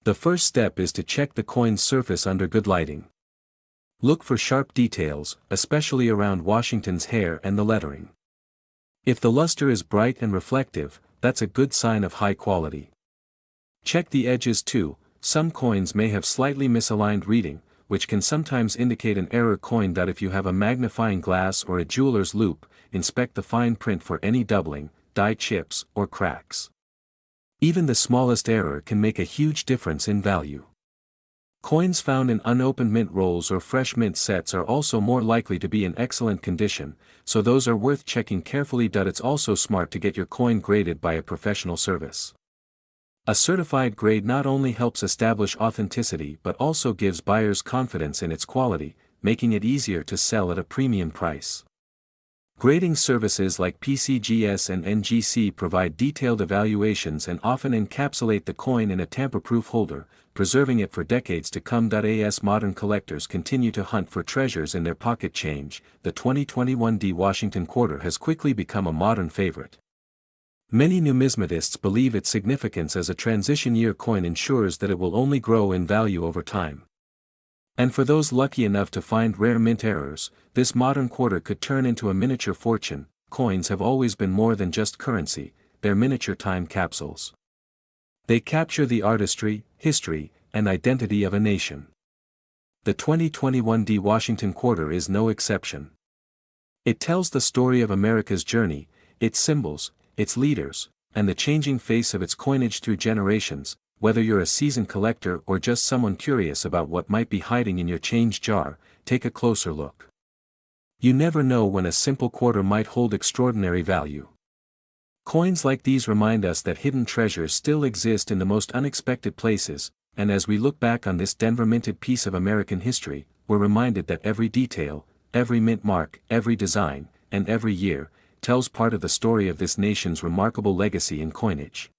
The first step is to check the coin's surface under good lighting. Look for sharp details, especially around Washington's hair and the lettering. If the luster is bright and reflective, that's a good sign of high quality. Check the edges too. Some coins may have slightly misaligned reading, which can sometimes indicate an error coin. If you have a magnifying glass or a jeweler's loupe, inspect the fine print for any doubling, die chips, or cracks. Even the smallest error can make a huge difference in value. Coins found in unopened mint rolls or fresh mint sets are also more likely to be in excellent condition, so those are worth checking carefully. It's also smart to get your coin graded by a professional service. A certified grade not only helps establish authenticity but also gives buyers confidence in its quality, making it easier to sell at a premium price. Grading services like PCGS and NGC provide detailed evaluations and often encapsulate the coin in a tamper-proof holder, preserving it for decades to come. As modern collectors continue to hunt for treasures in their pocket change, the 2021 D Washington quarter has quickly become a modern favorite. Many numismatists believe its significance as a transition year coin ensures that it will only grow in value over time. And for those lucky enough to find rare mint errors, this modern quarter could turn into a miniature fortune. Coins have always been more than just currency, they're miniature time capsules. They capture the artistry, history, and identity of a nation. The 2021 D Washington quarter is no exception. It tells the story of America's journey, its symbols, its leaders, and the changing face of its coinage through generations. Whether you're a seasoned collector or just someone curious about what might be hiding in your change jar, take a closer look. You never know when a simple quarter might hold extraordinary value. Coins like these remind us that hidden treasures still exist in the most unexpected places, and as we look back on this Denver minted piece of American history, we're reminded that every detail, every mint mark, every design, and every year, tells part of the story of this nation's remarkable legacy in coinage.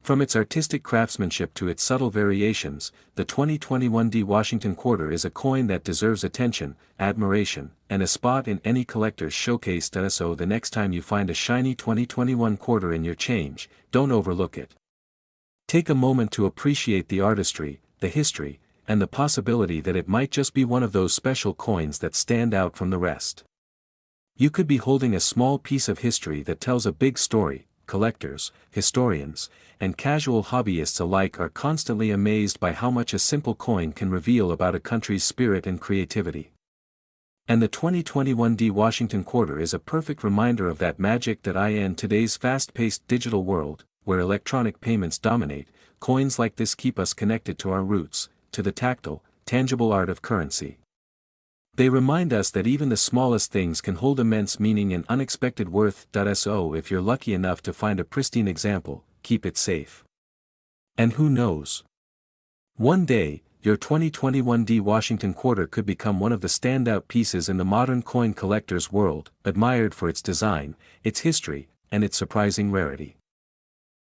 From its artistic craftsmanship to its subtle variations, the 2021 D Washington quarter is a coin that deserves attention, admiration, and a spot in any collector's showcase. So the next time you find a shiny 2021 quarter in your change, don't overlook it. Take a moment to appreciate the artistry, the history, and the possibility that it might just be one of those special coins that stand out from the rest. You could be holding a small piece of history that tells a big story. Collectors, historians, and casual hobbyists alike are constantly amazed by how much a simple coin can reveal about a country's spirit and creativity. And the 2021 D Washington quarter is a perfect reminder of that magic. In today's fast-paced digital world, where electronic payments dominate, coins like this keep us connected to our roots, to the tactile, tangible art of currency. They remind us that even the smallest things can hold immense meaning and unexpected worth. So if you're lucky enough to find a pristine example, keep it safe. And who knows? One day, your 2021 D Washington quarter could become one of the standout pieces in the modern coin collector's world, admired for its design, its history, and its surprising rarity.